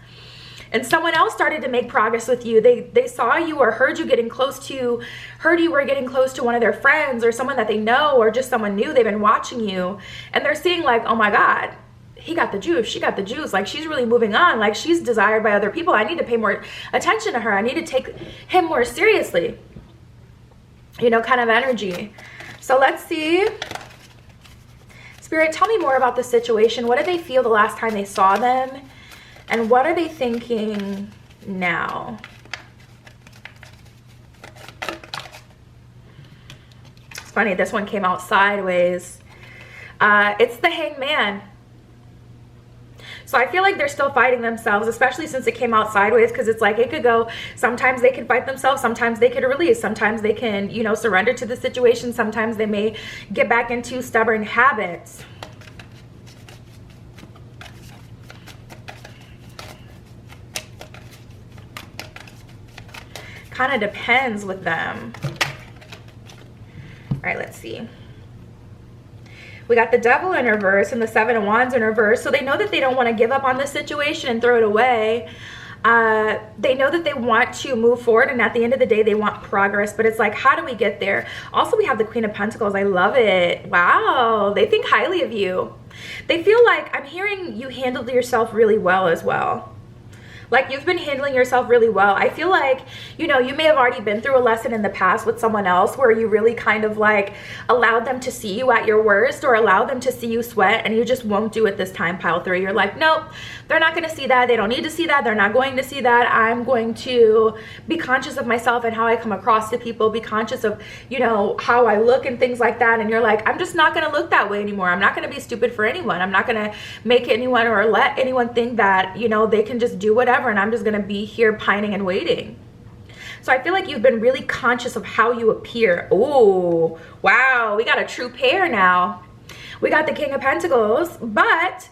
And someone else started to make progress with you. They saw you or heard you were getting close to one of their friends or someone that they know or just someone new. They've been watching you and they're seeing like, oh my God, he got the juice, she got the juice. Like she's really moving on. Like she's desired by other people. I need to pay more attention to her. I need to take him more seriously. You know, kind of energy. So let's see. Spirit, tell me more about the situation. What did they feel the last time they saw them? And what are they thinking now? It's funny, this one came out sideways. It's the Hangman. So I feel like they're still fighting themselves, especially since it came out sideways, because it's like it could go, sometimes they can fight themselves, sometimes they could release, sometimes they can, you know, surrender to the situation, sometimes they may get back into stubborn habits. Kind of depends with them. All right, let's see. We got the Devil in reverse and the Seven of Wands in reverse. So they know that they don't want to give up on this situation and throw it away. They know that they want to move forward, and at the end of the day, they want progress. But it's like, how do we get there? Also, we have the Queen of Pentacles. I love it. Wow. They think highly of you. They feel like, I'm hearing you handled yourself really well as well. Like you've been handling yourself really well. I feel like, you know, you may have already been through a lesson in the past with someone else where you really kind of like allowed them to see you at your worst or allowed them to see you sweat, and you just won't do it this time, pile 3. You're like, nope, they're not going to see that. They don't need to see that. They're not going to see that. I'm going to be conscious of myself and how I come across to people, be conscious of, you know, how I look and things like that. And you're like, I'm just not going to look that way anymore. I'm not going to be stupid for anyone. I'm not going to make anyone or let anyone think that, you know, they can just do whatever. And I'm just going to be here pining and waiting. So I feel like you've been really conscious of how you appear. Oh, wow. We got a true pair now. We got the King of Pentacles, but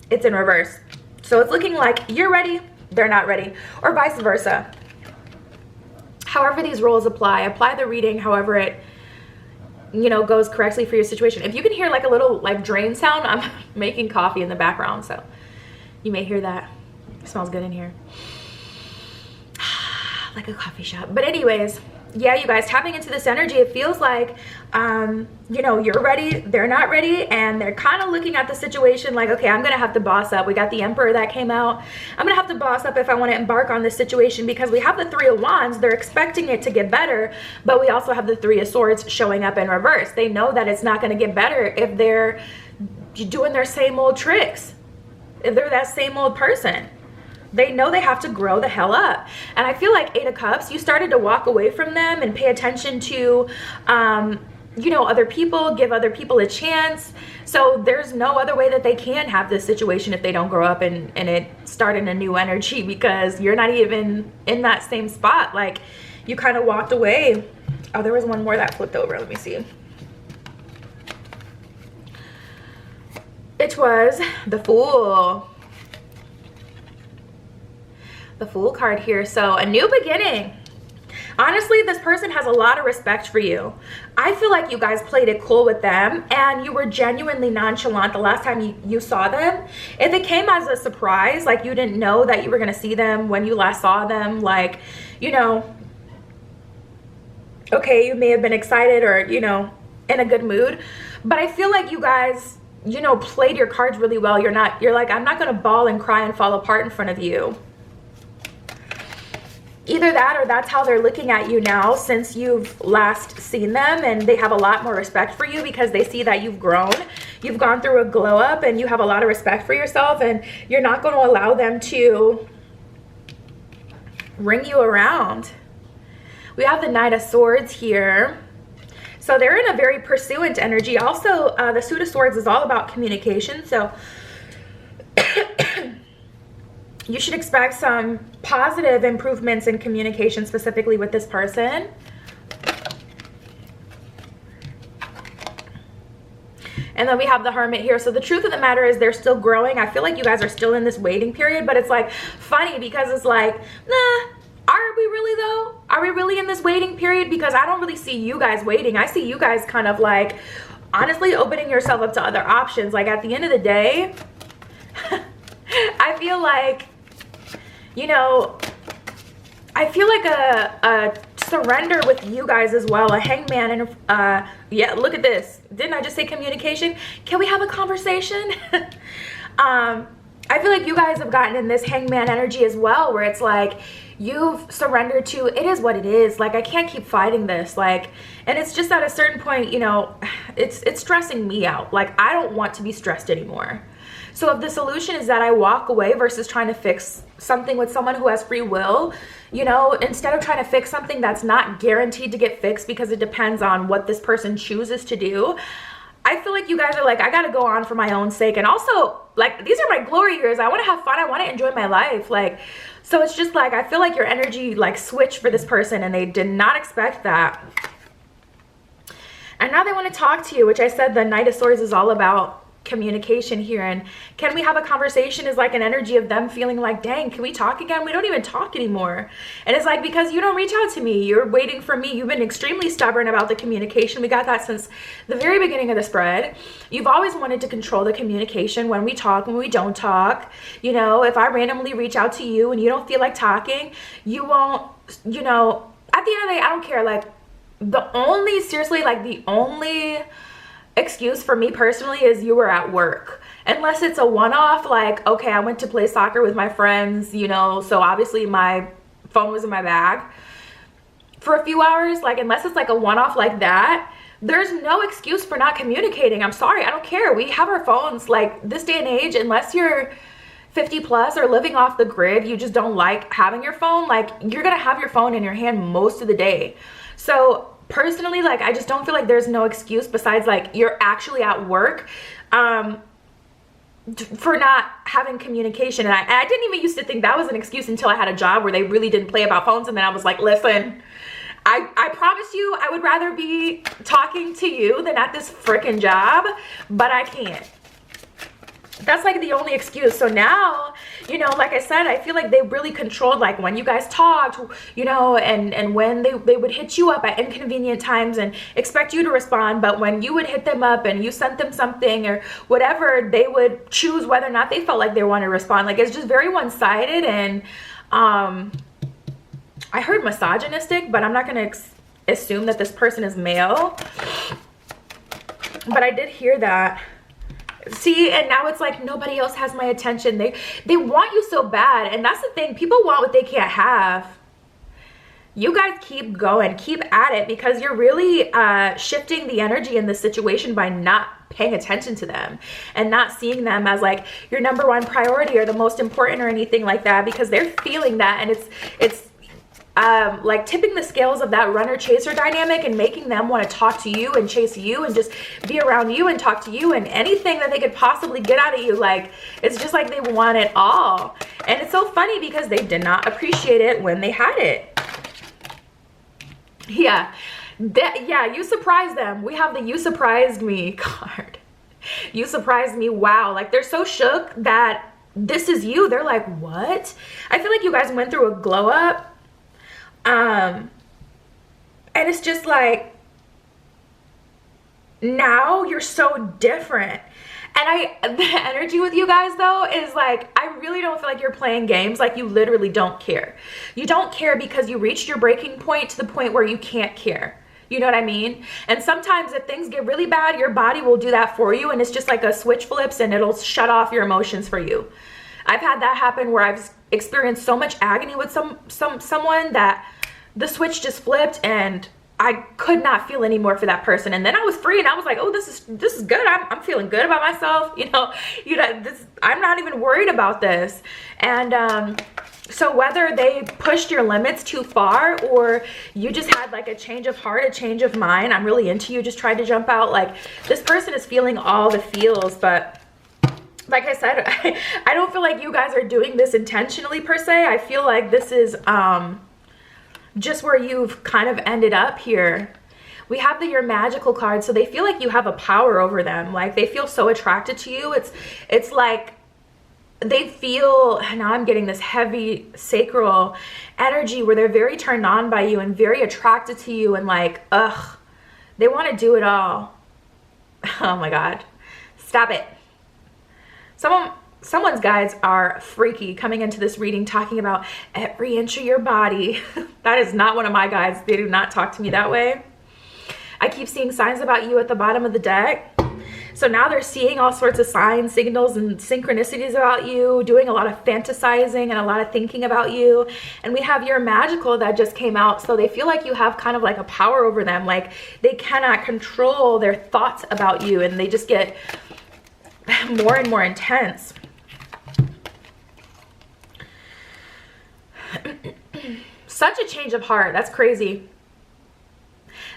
it's in reverse. So it's looking like you're ready, they're not ready, or vice versa. However these rules apply the reading however it, you know, goes correctly for your situation. If you can hear like a little like drain sound, I'm making coffee in the background, so you may hear that. It smells good in here. Like a coffee shop. But anyways, yeah, you guys, tapping into this energy, it feels like, you know, you're ready, they're not ready, and they're kind of looking at the situation like, okay, I'm going to have to boss up. We got the Emperor that came out. I'm going to have to boss up if I want to embark on this situation, because we have the Three of Wands. They're expecting it to get better, but we also have the Three of Swords showing up in reverse. They know that it's not going to get better if they're doing their same old tricks, if they're that same old person. They know they have to grow the hell up. And I feel like Eight of Cups, you started to walk away from them and pay attention to, you know, other people, give other people a chance. So there's no other way that they can have this situation if they don't grow up and it start in a new energy, because you're not even in that same spot. Like you kind of walked away. Oh, there was one more that flipped over. Let me see. It was the Fool. The Fool card here. So a new beginning. Honestly, this person has a lot of respect for you. I feel like you guys played it cool with them and you were genuinely nonchalant the last time you saw them. If it came as a surprise, like you didn't know that you were going to see them when you last saw them, like, you know, okay, you may have been excited or, you know, in a good mood, but I feel like you guys you know, played your cards really well. You're like, I'm not going to bawl and cry and fall apart in front of you. Either that, or that's how they're looking at you now since you've last seen them, and they have a lot more respect for you because they see that you've grown. You've gone through a glow up and you have a lot of respect for yourself, and you're not going to allow them to ring you around. We have the Knight of Swords here. So they're in a very pursuant energy. Also, the Suit of Swords is all about communication. So you should expect some positive improvements in communication, specifically with this person. And then we have the Hermit here. So the truth of the matter is they're still growing. I feel like you guys are still in this waiting period, but it's like funny because it's like, nah, are we really though? Are we really in this waiting period? Because I don't really see you guys waiting. I see you guys kind of like honestly opening yourself up to other options. Like at the end of the day, I feel like, you know, I feel like a surrender with you guys as well. A Hangman and yeah, look at this. Didn't I just say communication? Can we have a conversation? I feel like you guys have gotten in this Hangman energy as well, where it's like you've surrendered to it is what it is. Like I can't keep fighting this. Like, and it's just at a certain point, you know, it's stressing me out. Like I don't want to be stressed anymore. So if the solution is that I walk away versus trying to fix something with someone who has free will, you know, instead of trying to fix something that's not guaranteed to get fixed because it depends on what this person chooses to do, I feel like you guys are like, I got to go on for my own sake. And also, like, these are my glory years. I want to have fun. I want to enjoy my life. Like, so it's just like, I feel like your energy like switched for this person and they did not expect that. And now they want to talk to you, which I said the Knight of Swords is all about communication here. And can we have a conversation is like an energy of them feeling like, dang, can we talk again? We don't even talk anymore. And it's like, because you don't reach out to me, you're waiting for me. You've been extremely stubborn about the communication. We got that since the very beginning of the spread. You've always wanted to control the communication, when we talk, when we don't talk. You know, if I randomly reach out to you and you don't feel like talking, you won't, you know, at the end of the day, I don't care. Like the only excuse for me personally is you were at work. Unless it's a one-off, like, okay, I went to play soccer with my friends, you know, so obviously my phone was in my bag for a few hours. Like, unless it's like a one-off like that, there's no excuse for not communicating. I'm sorry, I don't care. We have our phones. Like this day and age, unless you're 50 plus or living off the grid, you just don't like having your phone. Like you're gonna have your phone in your hand most of the day. So personally, like, I just don't feel like there's no excuse besides like you're actually at work for not having communication. And I didn't even used to think that was an excuse until I had a job where they really didn't play about phones. And then I was like, listen, I promise you I would rather be talking to you than at this freaking job, but I can't. That's like the only excuse. So now, you know, like I said, I feel like they really controlled like when you guys talked, you know, and when they would hit you up at inconvenient times and expect you to respond. But when you would hit them up and you sent them something or whatever, they would choose whether or not they felt like they want to respond. Like it's just very one-sided. And I heard misogynistic, but I'm not going to assume that this person is male. But I did hear that. See, and now it's like nobody else has my attention. They want you so bad. And that's the thing. People want what they can't have. You guys keep going, keep at it, because you're really shifting the energy in this situation by not paying attention to them and not seeing them as like your number one priority or the most important or anything like that, because they're feeling that. And it's like tipping the scales of that runner chaser dynamic and making them want to talk to you and chase you and just be around you and talk to you and anything that they could possibly get out of you. Like it's just like they want it all. And it's so funny because they did not appreciate it when they had it. Yeah, you surprised them. We have the you surprised me card. You surprised me. Wow. Like they're so shook that this is you. They're like, what? I feel like you guys went through a glow up. And it's just like, now you're so different. And the energy with you guys though is like, I really don't feel like you're playing games. Like you literally don't care. You don't care because you reached your breaking point to the point where you can't care. You know what I mean? And sometimes if things get really bad, your body will do that for you, and it's just like a switch flips and it'll shut off your emotions for you. I've had that happen where I've experienced so much agony with someone that the switch just flipped and I could not feel anymore for that person. And then I was free and I was like, oh, this is good. I'm feeling good about myself. I'm not even worried about this. And so whether they pushed your limits too far or you just had like a change of heart, a change of mind, I'm really into you, just tried to jump out, like this person is feeling all the feels. But like I said, I don't feel like you guys are doing this intentionally per se. I feel like this is just where you've kind of ended up here. We have your magical card, so they feel like you have a power over them. Like they feel so attracted to you. It's like they feel, now I'm getting this heavy sacral energy where they're very turned on by you and very attracted to you, and like, ugh, they want to do it all. Oh my God, stop it. Someone's guides are freaky coming into this reading talking about every inch of your body. That is not one of my guides. They do not talk to me that way. I keep seeing signs about you at the bottom of the deck. So now they're seeing all sorts of signs, signals, and synchronicities about you, doing a lot of fantasizing and a lot of thinking about you. And we have your magical that just came out. So they feel like you have kind of like a power over them. Like they cannot control their thoughts about you, and they just get more and more intense. Such a change of heart. That's crazy.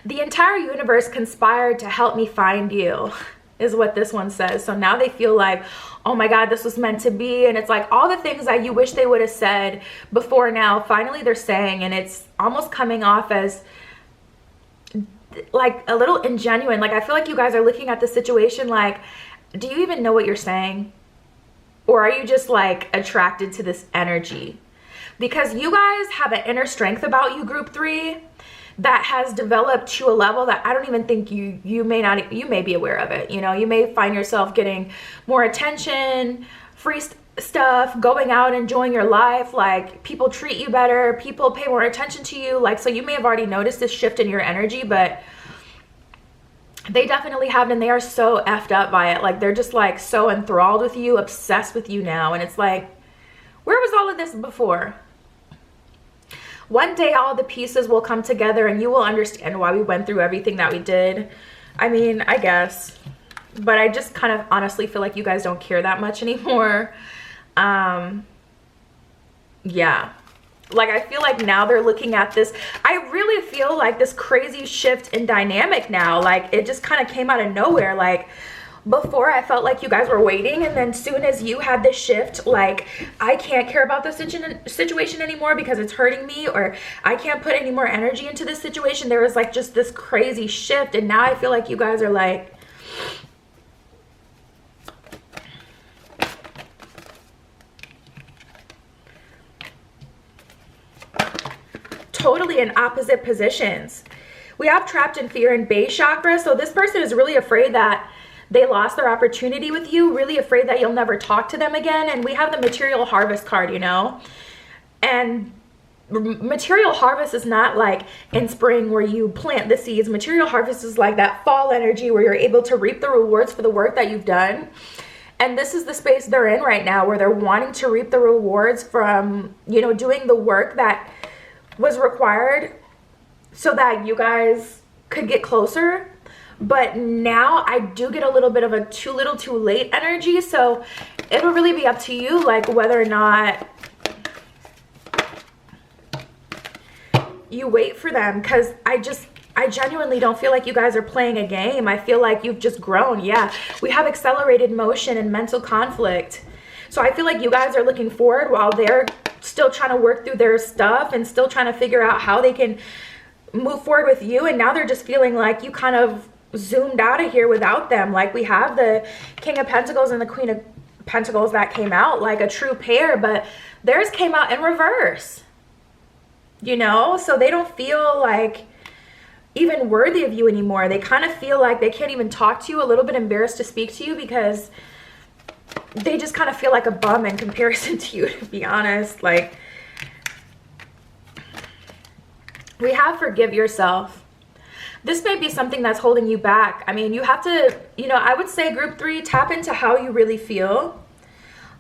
The entire universe conspired to help me find you, is what this one says. So now they feel like, oh my God, this was meant to be. And it's like all the things that you wish they would have said before now, finally they're saying, and it's almost coming off as like a little ingenuine. Like I feel like you guys are looking at the situation like, do you even know what you're saying? Or are you just like attracted to this energy? Because you guys have an inner strength about you, group 3, that has developed to a level that I don't even think you may be aware of it. You know, you may find yourself getting more attention, free stuff, going out, enjoying your life, like people treat you better, people pay more attention to you, like, so you may have already noticed this shift in your energy, but they definitely have, and they are so effed up by it. Like they're just like so enthralled with you, obsessed with you now, and it's like, where was all of this before? One day all the pieces will come together and you will understand why we went through everything that we did. I mean, I guess. But I just kind of honestly feel like you guys don't care that much anymore. Yeah. Like, I feel like now they're looking at this. I really feel like this crazy shift in dynamic now. Like, it just kind of came out of nowhere. Like, before I felt like you guys were waiting, and then soon as you had this shift, like, I can't care about this situation anymore because it's hurting me, or I can't put any more energy into this situation. There was like just this crazy shift, and now I feel like you guys are like, totally in opposite positions. We have trapped in fear and base chakra. So this person is really afraid that they lost their opportunity with you, really afraid that you'll never talk to them again. And we have the material harvest card, you know, and material harvest is not like in spring where you plant the seeds. Material harvest is like that fall energy where you're able to reap the rewards for the work that you've done. And this is the space they're in right now, where they're wanting to reap the rewards from, you know, doing the work that was required so that you guys could get closer. But now I do get a little bit of a too little too late energy, so it'll really be up to you, like, whether or not you wait for them. Because I genuinely don't feel like you guys are playing a game. I feel like you've just grown. Yeah, we have accelerated motion and mental conflict. So I feel like you guys are looking forward while they're still trying to work through their stuff and still trying to figure out how they can move forward with you. And now they're just feeling like you kind of zoomed out of here without them. Like, we have the King of Pentacles and the Queen of Pentacles that came out like a true pair, but theirs came out in reverse, you know? So they don't feel like even worthy of you anymore. They kind of feel like they can't even talk to you, a little bit embarrassed to speak to you, because they just kind of feel like a bum in comparison to you, to be honest. Like, we have forgive yourself. This may be something that's holding you back. I mean, you have to, you know, I would say group 3, tap into how you really feel.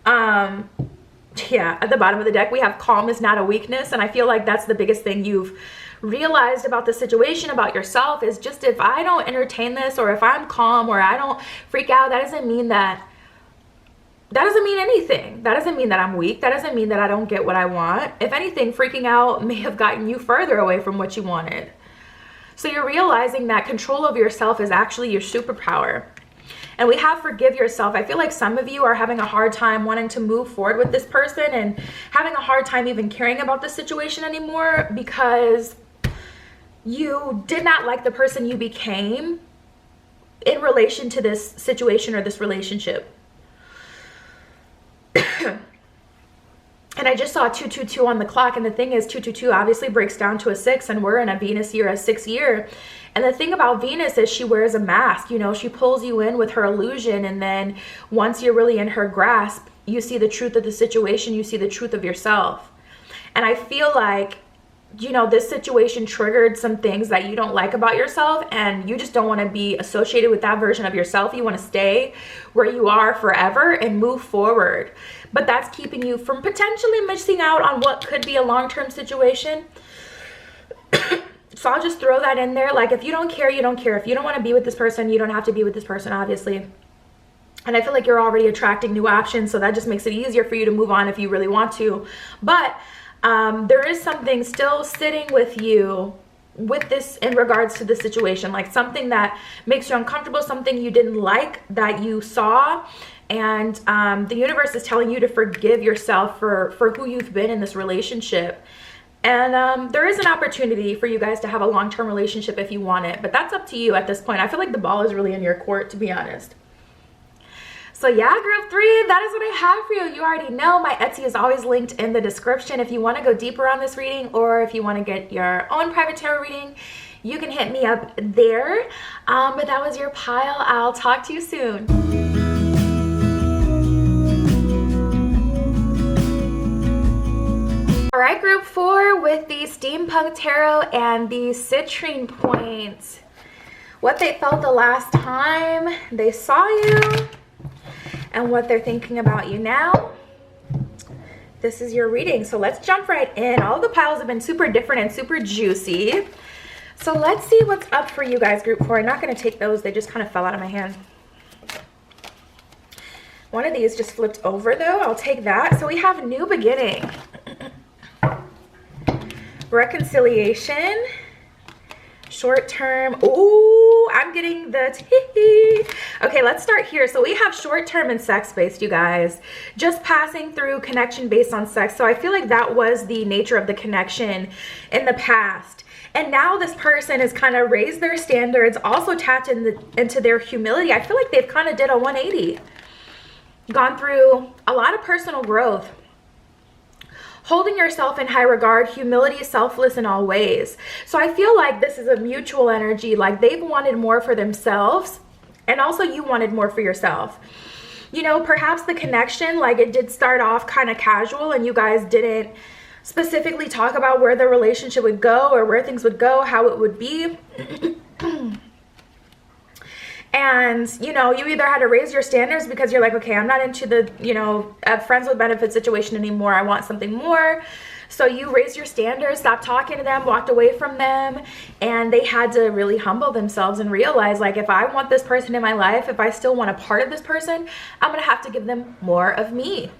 Yeah, at the bottom of the deck, we have calm is not a weakness. And I feel like that's the biggest thing you've realized about the situation, about yourself, is just if I don't entertain this, or if I'm calm, or I don't freak out, that doesn't mean anything. That doesn't mean that I'm weak. That doesn't mean that I don't get what I want. If anything, freaking out may have gotten you further away from what you wanted. So you're realizing that control of yourself is actually your superpower. And we have forgive yourself. I feel like some of you are having a hard time wanting to move forward with this person and having a hard time even caring about the situation anymore because you did not like the person you became in relation to this situation or this relationship. And I just saw 222 on the clock, and the thing is 222 obviously breaks down to a 6, and we're in a Venus year, a 6 year. And the thing about Venus is she wears a mask, you know, she pulls you in with her illusion, and then once you're really in her grasp, you see the truth of the situation, you see the truth of yourself. And I feel like, you know, this situation triggered some things that you don't like about yourself, and you just don't want to be associated with that version of yourself. You want to stay where you are forever and move forward. But that's keeping you from potentially missing out on what could be a long-term situation. So I'll just throw that in there. Like, if you don't care, you don't care. If you don't want to be with this person, you don't have to be with this person, obviously. And I feel like you're already attracting new options, so that just makes it easier for you to move on if you really want to. But there is something still sitting with you with this in regards to the situation, like something that makes you uncomfortable, something you didn't like that you saw. And the universe is telling you to forgive yourself for who you've been in this relationship. And there is an opportunity for you guys to have a long-term relationship if you want it, but that's up to you at this point. I feel like the ball is really in your court, to be honest. So yeah, group 3, that is what I have for you. You already know my Etsy is always linked in the description. If you want to go deeper on this reading, or if you want to get your own private tarot reading, you can hit me up there. But that was your pile. I'll talk to you soon. All right, group 4 with the Steampunk Tarot and the Citrine Point. What they felt the last time they saw you and what they're thinking about you now. This is your reading, so let's jump right in. All the piles have been super different and super juicy. So let's see what's up for you guys, group 4. I'm not going to take those. They just kind of fell out of my hand. One of these just flipped over, though. I'll take that. So we have new beginning. Reconciliation, short term. Oh, I'm getting the tea. Okay, let's start here. So we have short term and sex based, you guys. Just passing through, connection based on sex. So I feel like that was the nature of the connection in the past. And now this person has kind of raised their standards, also tapped into their humility. I feel like they've kind of did a 180. Gone through a lot of personal growth. Holding yourself in high regard, humility, selfless in all ways. So I feel like this is a mutual energy, like they've wanted more for themselves and also you wanted more for yourself. You know, perhaps the connection, like it did start off kind of casual and you guys didn't specifically talk about where the relationship would go or where things would go, how it would be. And, you know, you either had to raise your standards because you're like, okay, I'm not into the, you know, friends with benefits situation anymore. I want something more. So you raised your standards, stopped talking to them, walked away from them, and they had to really humble themselves and realize, like, if I want this person in my life, if I still want a part of this person, I'm going to have to give them more of me.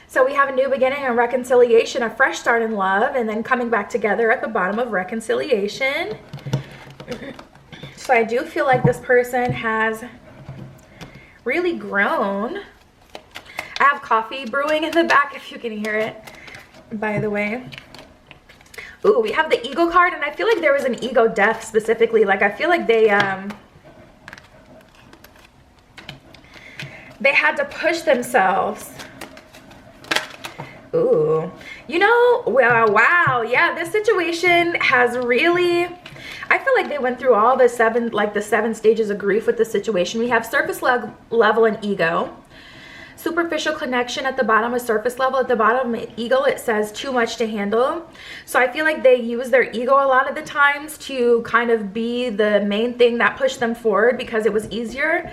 So we have a new beginning, a reconciliation, a fresh start in love, and then coming back together at the bottom of reconciliation. So I do feel like this person has really grown. I have coffee brewing in the back if you can hear it, by the way. Ooh, we have the ego card, and I feel like there was an ego death specifically. Like I feel like they had to push themselves. Ooh, you know, well, wow, yeah, this situation has really, I feel like they went through all the seven stages of grief with the situation. We have surface level and ego. superficial connection at the bottom, a surface level at the bottom, ego, it says too much to handle. So I feel like they use their ego a lot of the times to kind of be the main thing that pushed them forward, because it was easier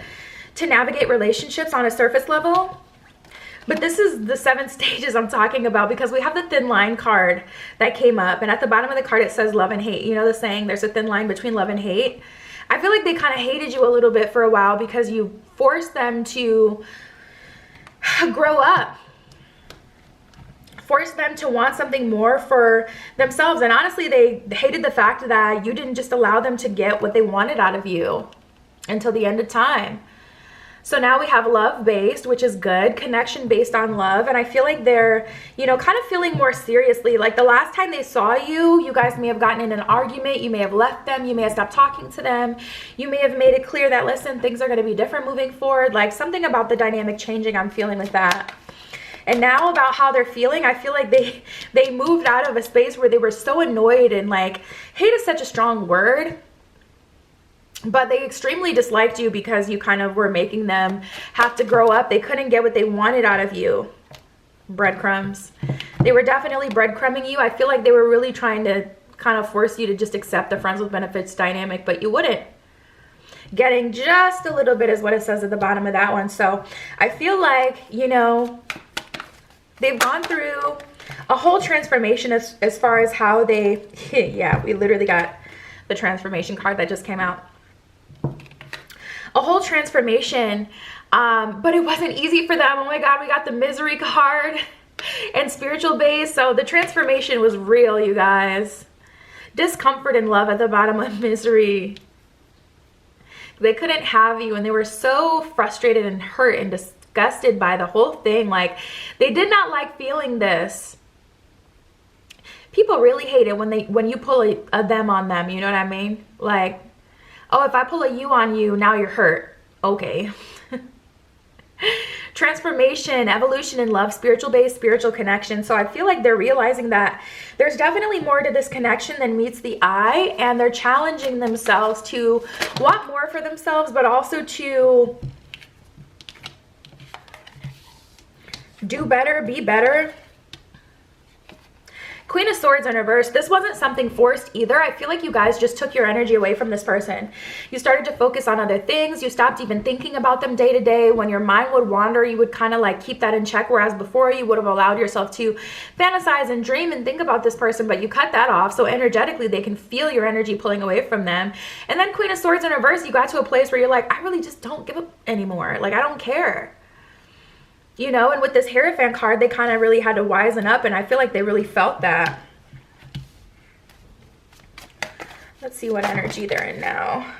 to navigate relationships on a surface level. But this is the 7 stages I'm talking about, because we have the thin line card that came up, and at the bottom of the card it says love and hate. You know the saying, there's a thin line between love and hate. I feel like they kind of hated you a little bit for a while because you forced them to grow up, forced them to want something more for themselves. And honestly, they hated the fact that you didn't just allow them to get what they wanted out of you until the end of time. So now we have love based, which is good, connection based on love. And I feel like they're, you know, kind of feeling more seriously. Like the last time they saw you, you guys may have gotten in an argument. You may have left them. You may have stopped talking to them. You may have made it clear that, listen, things are going to be different moving forward. Like something about the dynamic changing, I'm feeling with that. And now about how they're feeling, I feel like they moved out of a space where they were so annoyed, and like, hate is such a strong word, but they extremely disliked you because you kind of were making them have to grow up. They couldn't get what they wanted out of you. Breadcrumbs. They were definitely breadcrumbing you. I feel like they were really trying to kind of force you to just accept the friends with benefits dynamic, but you wouldn't. Getting just a little bit is what it says at the bottom of that one. So I feel like, you know, they've gone through a whole transformation as far as how they, yeah, we literally got the transformation card that just came out. A whole transformation, but it wasn't easy for them. Oh my God, we got the misery card and spiritual base. So the transformation was real, you guys. Discomfort and love at the bottom of misery. They couldn't have you, and they were so frustrated and hurt and disgusted by the whole thing. Like, they did not like feeling this. People really hate it when you pull a them on them, you know what I mean? Like, oh, if I pull a you on you, now you're hurt. Okay. Transformation, evolution in love, spiritual base, spiritual connection. So I feel like they're realizing that there's definitely more to this connection than meets the eye, and they're challenging themselves to want more for themselves, but also to do better, be better. Queen of Swords in reverse. This wasn't something forced either. I feel like you guys just took your energy away from this person. You started to focus on other things. You stopped even thinking about them day to day. When your mind would wander, you would kind of like keep that in check, whereas before you would have allowed yourself to fantasize and dream and think about this person, but you cut that off. So energetically, they can feel your energy pulling away from them. And then Queen of Swords in reverse, you got to a place where you're like, I really just don't give up anymore. Like, I don't care. You know, and with this Hierophant card, they kind of really had to wisen up, and I feel like they really felt that. Let's see what energy they're in now.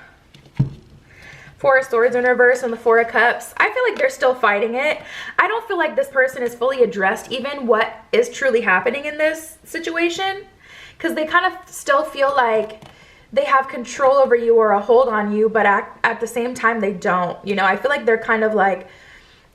Four of Swords in reverse and the Four of Cups. I feel like they're still fighting it. I don't feel like this person is fully addressed even what is truly happening in this situation, because they kind of still feel like they have control over you or a hold on you, but at the same time, they don't. You know, I feel like they're kind of like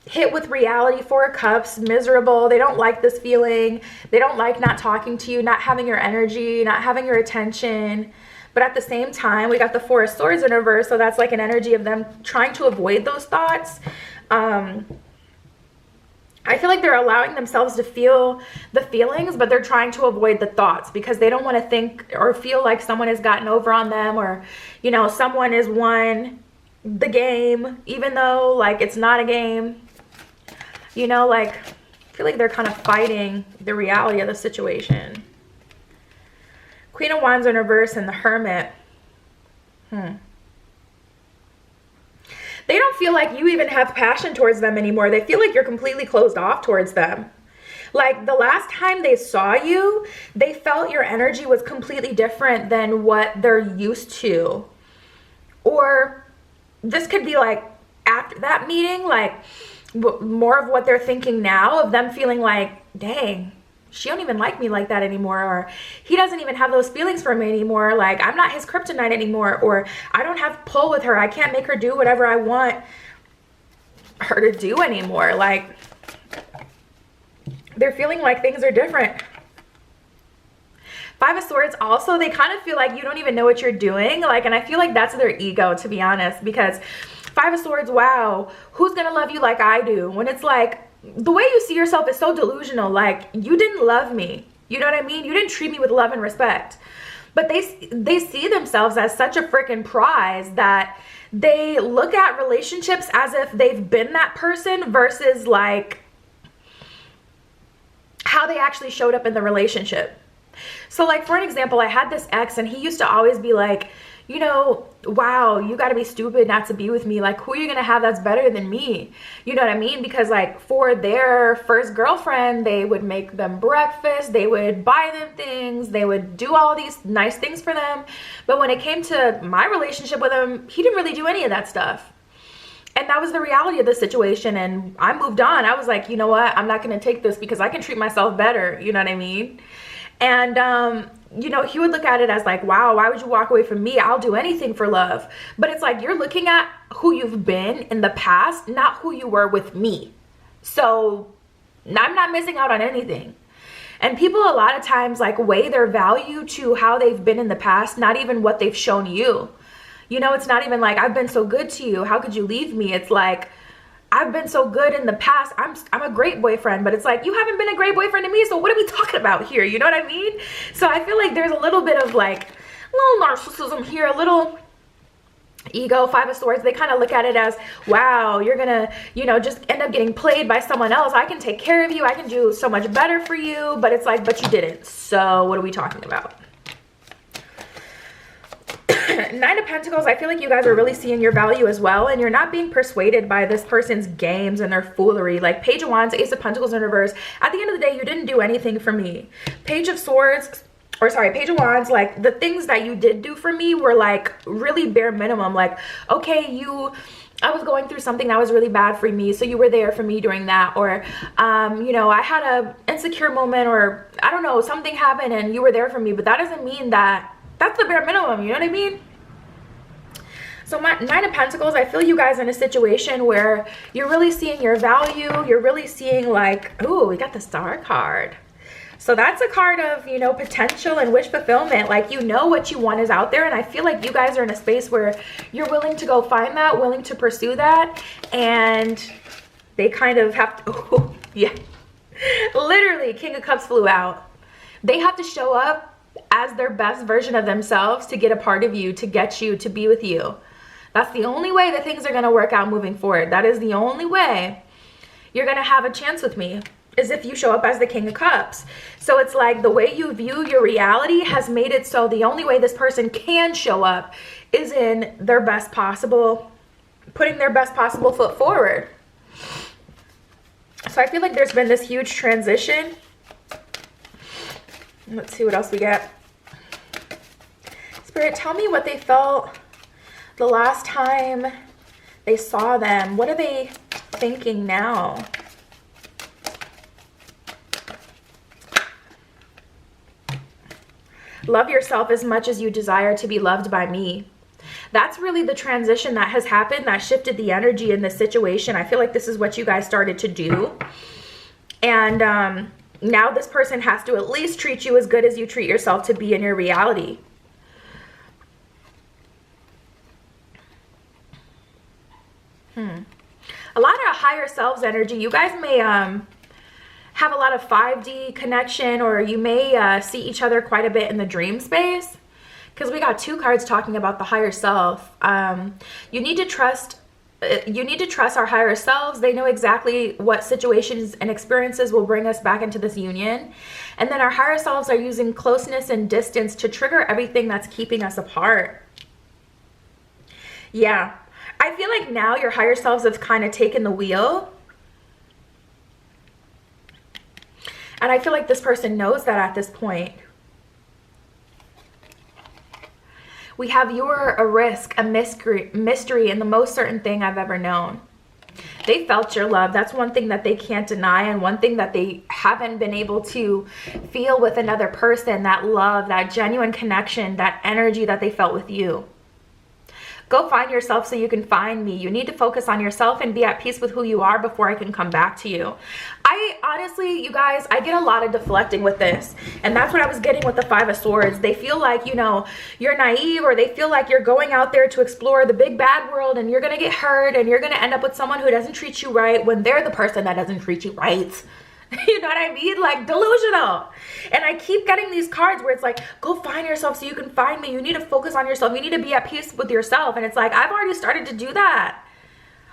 hit with reality. Four of Cups, miserable. They don't like this feeling. They don't like not talking to you, not having your energy, not having your attention. But at the same time, we got the Four of Swords in reverse. So that's like an energy of them trying to avoid those thoughts. I feel like they're allowing themselves to feel the feelings, but they're trying to avoid the thoughts because they don't want to think or feel like someone has gotten over on them, or, you know, someone has won the game, even though like it's not a game. You know, like, I feel like they're kind of fighting the reality of the situation. Queen of Wands in reverse and the Hermit. They don't feel like you even have passion towards them anymore. They feel like you're completely closed off towards them. Like, the last time they saw you, they felt your energy was completely different than what they're used to. Or this could be like after that meeting, like more of what they're thinking now, of them feeling like, dang, she don't even like me like that anymore, or he doesn't even have those feelings for me anymore, like I'm not his kryptonite anymore, or I don't have pull with her, I can't make her do whatever I want her to do anymore. Like, they're feeling like things are different. Five of Swords also, they kind of feel like you don't even know what you're doing, like, and I feel like that's their ego, to be honest, because Five of Swords, wow, who's gonna love you like I do? When it's like, the way you see yourself is so delusional. Like, you didn't love me. You know what I mean? You didn't treat me with love and respect. But they see themselves as such a freaking prize that they look at relationships as if they've been that person versus like how they actually showed up in the relationship. So like, for an example, I had this ex and he used to always be like, you know, wow, you got to be stupid not to be with me. Like, who are you going to have that's better than me? You know what I mean? Because like, for their first girlfriend, they would make them breakfast, they would buy them things, they would do all these nice things for them. But when it came to my relationship with him, he didn't really do any of that stuff. And that was the reality of the situation. And I moved on. I was like, you know what? I'm not going to take this because I can treat myself better. You know what I mean? And, you know, he would look at it as like, wow, why would you walk away from me? I'll do anything for love. But it's like, you're looking at who you've been in the past, not who you were with me. So I'm not missing out on anything. And people a lot of times like weigh their value to how they've been in the past, not even what they've shown you. You know, it's not even like, I've been so good to you, how could you leave me? It's like, I've been so good in the past, I'm a great boyfriend. But it's like, you haven't been a great boyfriend to me, so what are we talking about here? You know what I mean? So I feel like there's a little bit of like little narcissism here, a little ego. Five of Swords, they kind of look at it as, wow, you're gonna, you know, just end up getting played by someone else. I can take care of you, I can do so much better for you. But it's like, but you didn't, so what are we talking about? Nine of Pentacles, I feel like you guys are really seeing your value as well, and you're not being persuaded by this person's games and their foolery. Like Page of Wands, Ace of Pentacles in reverse. At the end of the day, you didn't do anything for me. Page of Swords, or sorry, Page of Wands, like the things that you did do for me were like really bare minimum. Like, okay, I was going through something that was really bad for me, so you were there for me during that. Or, you know, I had a insecure moment, or I don't know, something happened and you were there for me. But that doesn't mean that that's the bare minimum, you know what I mean? So my Nine of Pentacles, I feel you guys in a situation where you're really seeing your value. You're really seeing like, ooh, we got the Star card. So that's a card of, you know, potential and wish fulfillment. Like, you know what you want is out there. And I feel like you guys are in a space where you're willing to go find that, willing to pursue that. And they kind of have to, oh, yeah. Literally, King of Cups flew out. They have to show up as their best version of themselves to get a part of you, to get you, to be with you. That's the only way that things are going to work out moving forward. That is the only way you're going to have a chance with me, is if you show up as the King of Cups. So it's like the way you view your reality has made it so the only way this person can show up is in their best possible, putting their best possible foot forward. So I feel like there's been this huge transition. Let's see what else we get. Spirit, tell me what they felt the last time they saw them. What are they thinking now? Love yourself as much as you desire to be loved by me. That's really the transition that has happened, that shifted the energy in this situation. I feel like this is what you guys started to do. And now this person has to at least treat you as good as you treat yourself to be in your reality. A lot of higher selves energy. You guys may have a lot of 5D connection, or you may see each other quite a bit in the dream space, because we got two cards talking about the higher self. You need to trust our higher selves. They know exactly what situations and experiences will bring us back into this union. And then our higher selves are using closeness and distance to trigger everything that's keeping us apart. Yeah. I feel like now your higher selves have kind of taken the wheel. And I feel like this person knows that at this point. We have you're a risk, a mystery, and the most certain thing I've ever known. They felt your love. That's one thing that they can't deny, and one thing that they haven't been able to feel with another person, that love, that genuine connection, that energy that they felt with you. Go find yourself so you can find me. You need to focus on yourself and be at peace with who you are before I can come back to you. I honestly, you guys, I get a lot of deflecting with this. And that's what I was getting with the Five of Swords. They feel like, you know, you're naive, or they feel like you're going out there to explore the big bad world and you're going to get hurt and you're going to end up with someone who doesn't treat you right when they're the person that doesn't treat you right. You know what I mean? Like, delusional. And I keep getting these cards where it's like, go find yourself so you can find me. You need to focus on yourself. You need to be at peace with yourself. And it's like, I've already started to do that.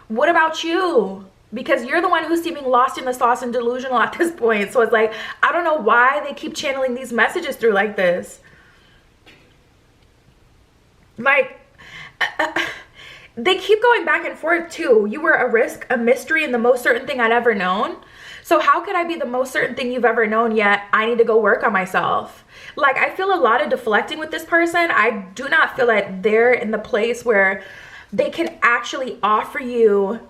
What about you? Because you're the one who's seeming lost in the sauce and delusional at this point. So it's like, I don't know why they keep channeling these messages through like this. Like, they keep going back and forth too. You were a risk, a mystery, and the most certain thing I'd ever known. So how could I be the most certain thing you've ever known, yet I need to go work on myself? Like, I feel a lot of deflecting with this person. I do not feel like they're in the place where they can actually offer you.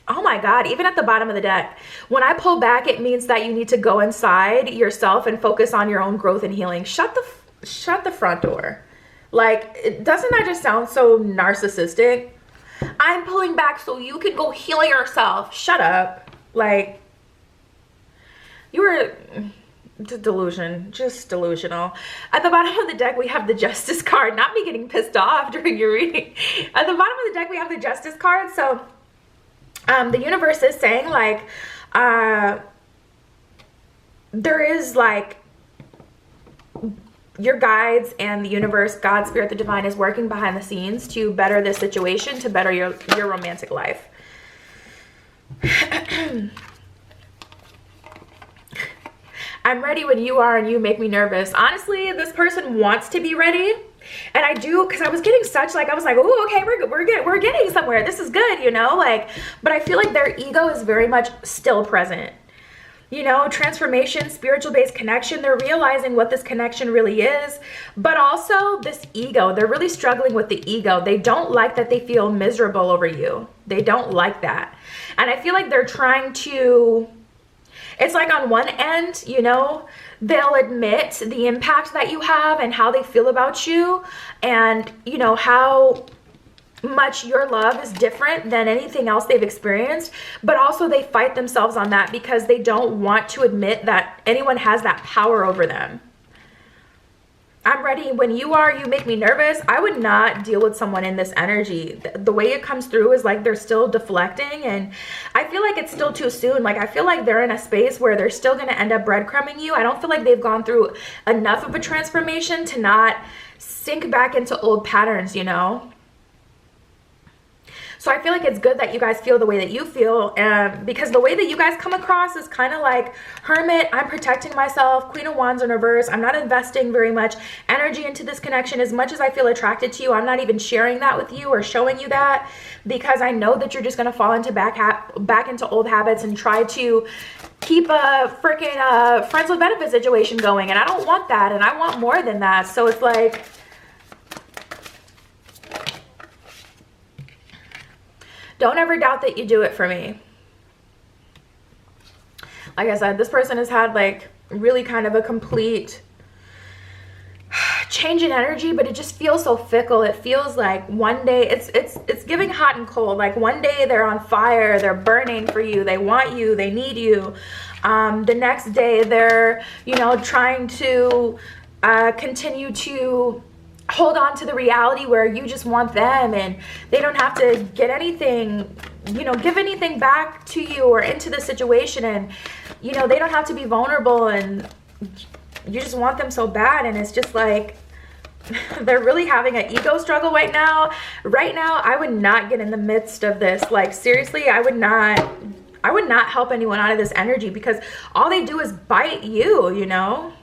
Oh my God, even at the bottom of the deck, when I pull back, it means that you need to go inside yourself and focus on your own growth and healing. Shut the front door. Like, doesn't that just sound so narcissistic? I'm pulling back so you can go heal yourself. Shut up. Like, you were just delusional. At the bottom of the deck, we have the Justice card. Not me getting pissed off during your reading. At the bottom of the deck, we have the Justice card. So, the universe is saying, like, there is, like, your guides and the universe, God, Spirit, the divine is working behind the scenes to better this situation, to better your romantic life. I'm ready when you are, and you make me nervous. Honestly, this person wants to be ready. And I do, because I was getting such, like, I was like, oh, okay, we're getting somewhere. This is good, you know, like, but I feel like their ego is very much still present. You know, transformation, spiritual-based connection, they're realizing what this connection really is. But also this ego, they're really struggling with the ego. They don't like that they feel miserable over you. They don't like that. And I feel like they're trying to, it's like on one end, you know, they'll admit the impact that you have and how they feel about you, and, you know, how much your love is different than anything else they've experienced, but also they fight themselves on that because they don't want to admit that anyone has that power over them. I'm ready when you are, you make me nervous. I would not deal with someone in this energy. The way it comes through is like they're still deflecting, and I feel like it's still too soon. Like, I feel like they're in a space where they're still going to end up breadcrumbing you. I don't feel like they've gone through enough of a transformation to not sink back into old patterns, you know? So I feel like it's good that you guys feel the way that you feel, because the way that you guys come across is kind of like Hermit. I'm protecting myself. Queen of Wands in reverse. I'm not investing very much energy into this connection. As much as I feel attracted to you, I'm not even sharing that with you or showing you that, because I know that you're just going to fall into back into old habits and try to keep a freaking friends with benefits situation going. And I don't want that. And I want more than that. So it's like, don't ever doubt that you do it for me. Like I said, this person has had like really kind of a complete change in energy, but it just feels so fickle. It feels like one day it's giving hot and cold. Like one day they're on fire, they're burning for you, they want you, they need you. The next day they're, you know, trying to continue to hold on to the reality where you just want them, and they don't have to get anything, you know, give anything back to you or into the situation, and, you know, they don't have to be vulnerable, and you just want them so bad. And it's just like they're really having an ego struggle right now. I would not get in the midst of this. Like, seriously, I would not help anyone out of this energy, because all they do is bite you, you know.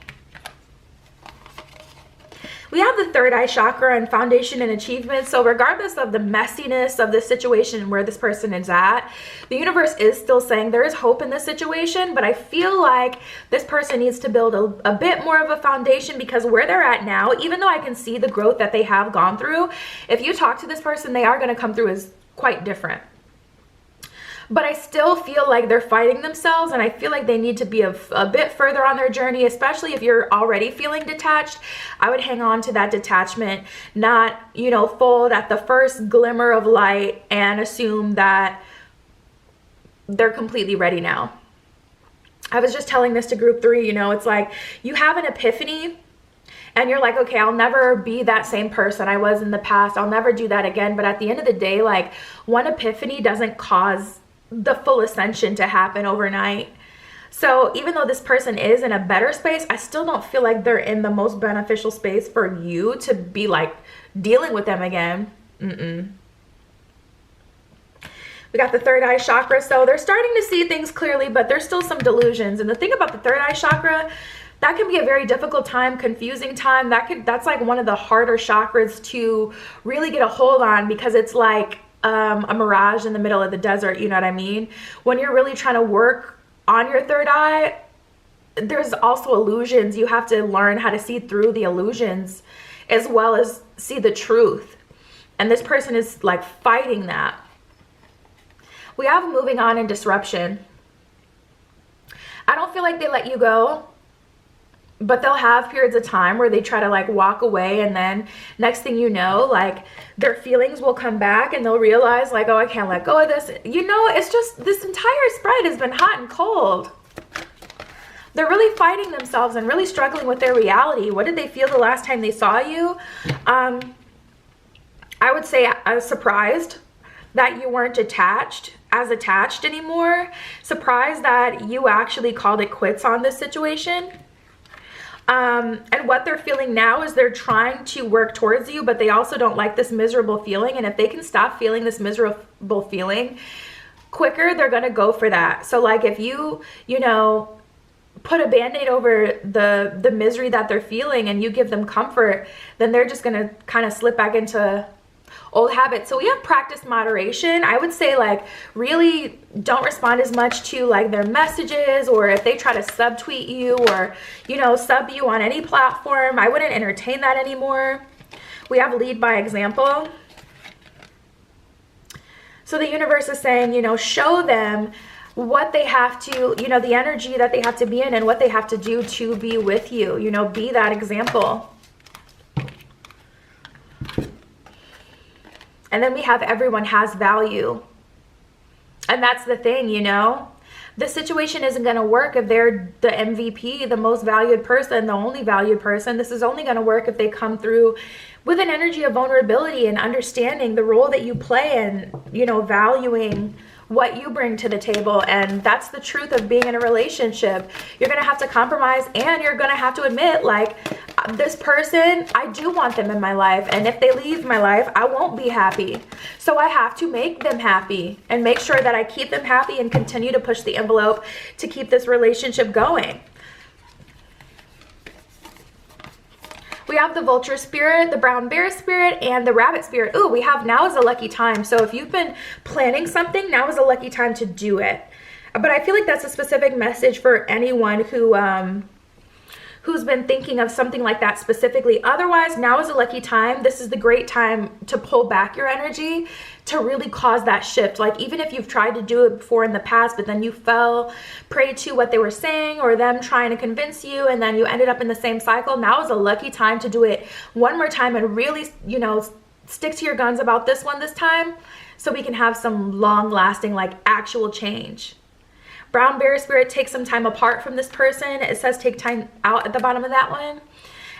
We have the third eye chakra and foundation and achievement. So regardless of the messiness of this situation and where this person is at, the universe is still saying there is hope in this situation. But I feel like this person needs to build a bit more of a foundation, because where they're at now, even though I can see the growth that they have gone through, if you talk to this person, they are going to come through as quite different. but I still feel like they're fighting themselves, and I feel like they need to be a bit further on their journey, especially if you're already feeling detached. I would hang on to that detachment, not, you know, fold at the first glimmer of light and assume that they're completely ready now. I was just telling this to group 3, you know, it's like you have an epiphany and you're like, okay, I'll never be that same person I was in the past. I'll never do that again. But at the end of the day, like, one epiphany doesn't cause the full ascension to happen overnight. So even though this person is in a better space, I still don't feel like they're in the most beneficial space for you to be like dealing with them again. We got the third eye chakra. So they're starting to see things clearly, but there's still some delusions. And the thing about the third eye chakra, that can be a very difficult time, confusing time. That's like one of the harder chakras to really get a hold on, because it's like a mirage in the middle of the desert, you know what I mean? When you're really trying to work on your third eye, there's also illusions. You have to learn how to see through the illusions as well as see the truth. And this person is like fighting that. We have moving on and disruption. I don't feel like they let you go, but they'll have periods of time where they try to like walk away, and then next thing you know, like their feelings will come back and they'll realize like, oh, I can't let go of this. You know, it's just this entire spread has been hot and cold. They're really fighting themselves and really struggling with their reality. What did they feel the last time they saw you? I would say I was surprised that you weren't attached anymore. Surprised that you actually called it quits on this situation. And what they're feeling now is they're trying to work towards you, but they also don't like this miserable feeling. And if they can stop feeling this miserable feeling quicker, they're going to go for that. So like if you know, put a band-aid over the misery that they're feeling and you give them comfort, then they're just going to kind of slip back into old habits. So we have practice moderation. I would say like really don't respond as much to like their messages, or if they try to subtweet you or, you know, sub you on any platform, I wouldn't entertain that anymore. We have lead by example. So the universe is saying, you know, show them what they have to, you know, the energy that they have to be in and what they have to do to be with you. You know, be that example. And then we have everyone has value. And that's the thing, you know. The situation isn't going to work if they're the MVP, the most valued person, the only valued person. This is only going to work if they come through with an energy of vulnerability and understanding the role that you play and, you know, valuing what you bring to the table. And that's the truth of being in a relationship. You're going to have to compromise, and you're going to have to admit, like, this person, I do want them in my life, and if they leave my life, I won't be happy. So I have to make them happy and make sure that I keep them happy and continue to push the envelope to keep this relationship going. We have the vulture spirit, the brown bear spirit, and the rabbit spirit. Ooh, we have now is a lucky time. So if you've been planning something, now is a lucky time to do it. But I feel like that's a specific message for anyone who's been thinking of something like that specifically. Otherwise, now is a lucky time. This is the great time to pull back your energy to really cause that shift. Like, even if you've tried to do it before in the past, but then you fell prey to what they were saying or them trying to convince you, and then you ended up in the same cycle, now is a lucky time to do it one more time and really, you know, stick to your guns about this one this time, so we can have some long-lasting, like, actual change. Brown bear spirit, take some time apart from this person. It says take time out at the bottom of that one.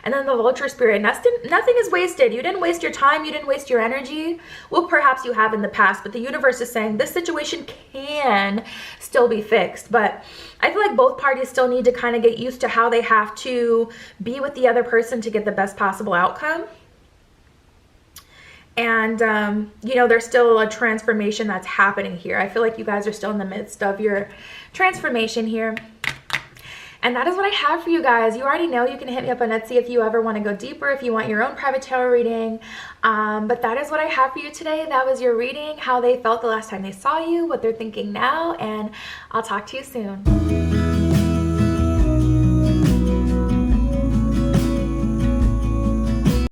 And then the vulture spirit, nothing is wasted. You didn't waste your time. You didn't waste your energy. Well, perhaps you have in the past, but the universe is saying this situation can still be fixed. But I feel like both parties still need to kind of get used to how they have to be with the other person to get the best possible outcome. And, you know, there's still a transformation that's happening here. I feel like you guys are still in the midst of your transformation here. And that is what I have for you guys. You already know you can hit me up on Etsy if you ever want to go deeper, if you want your own private tarot reading. But that is what I have for you today. That was your reading, how they felt the last time they saw you, what they're thinking now, and I'll talk to you soon.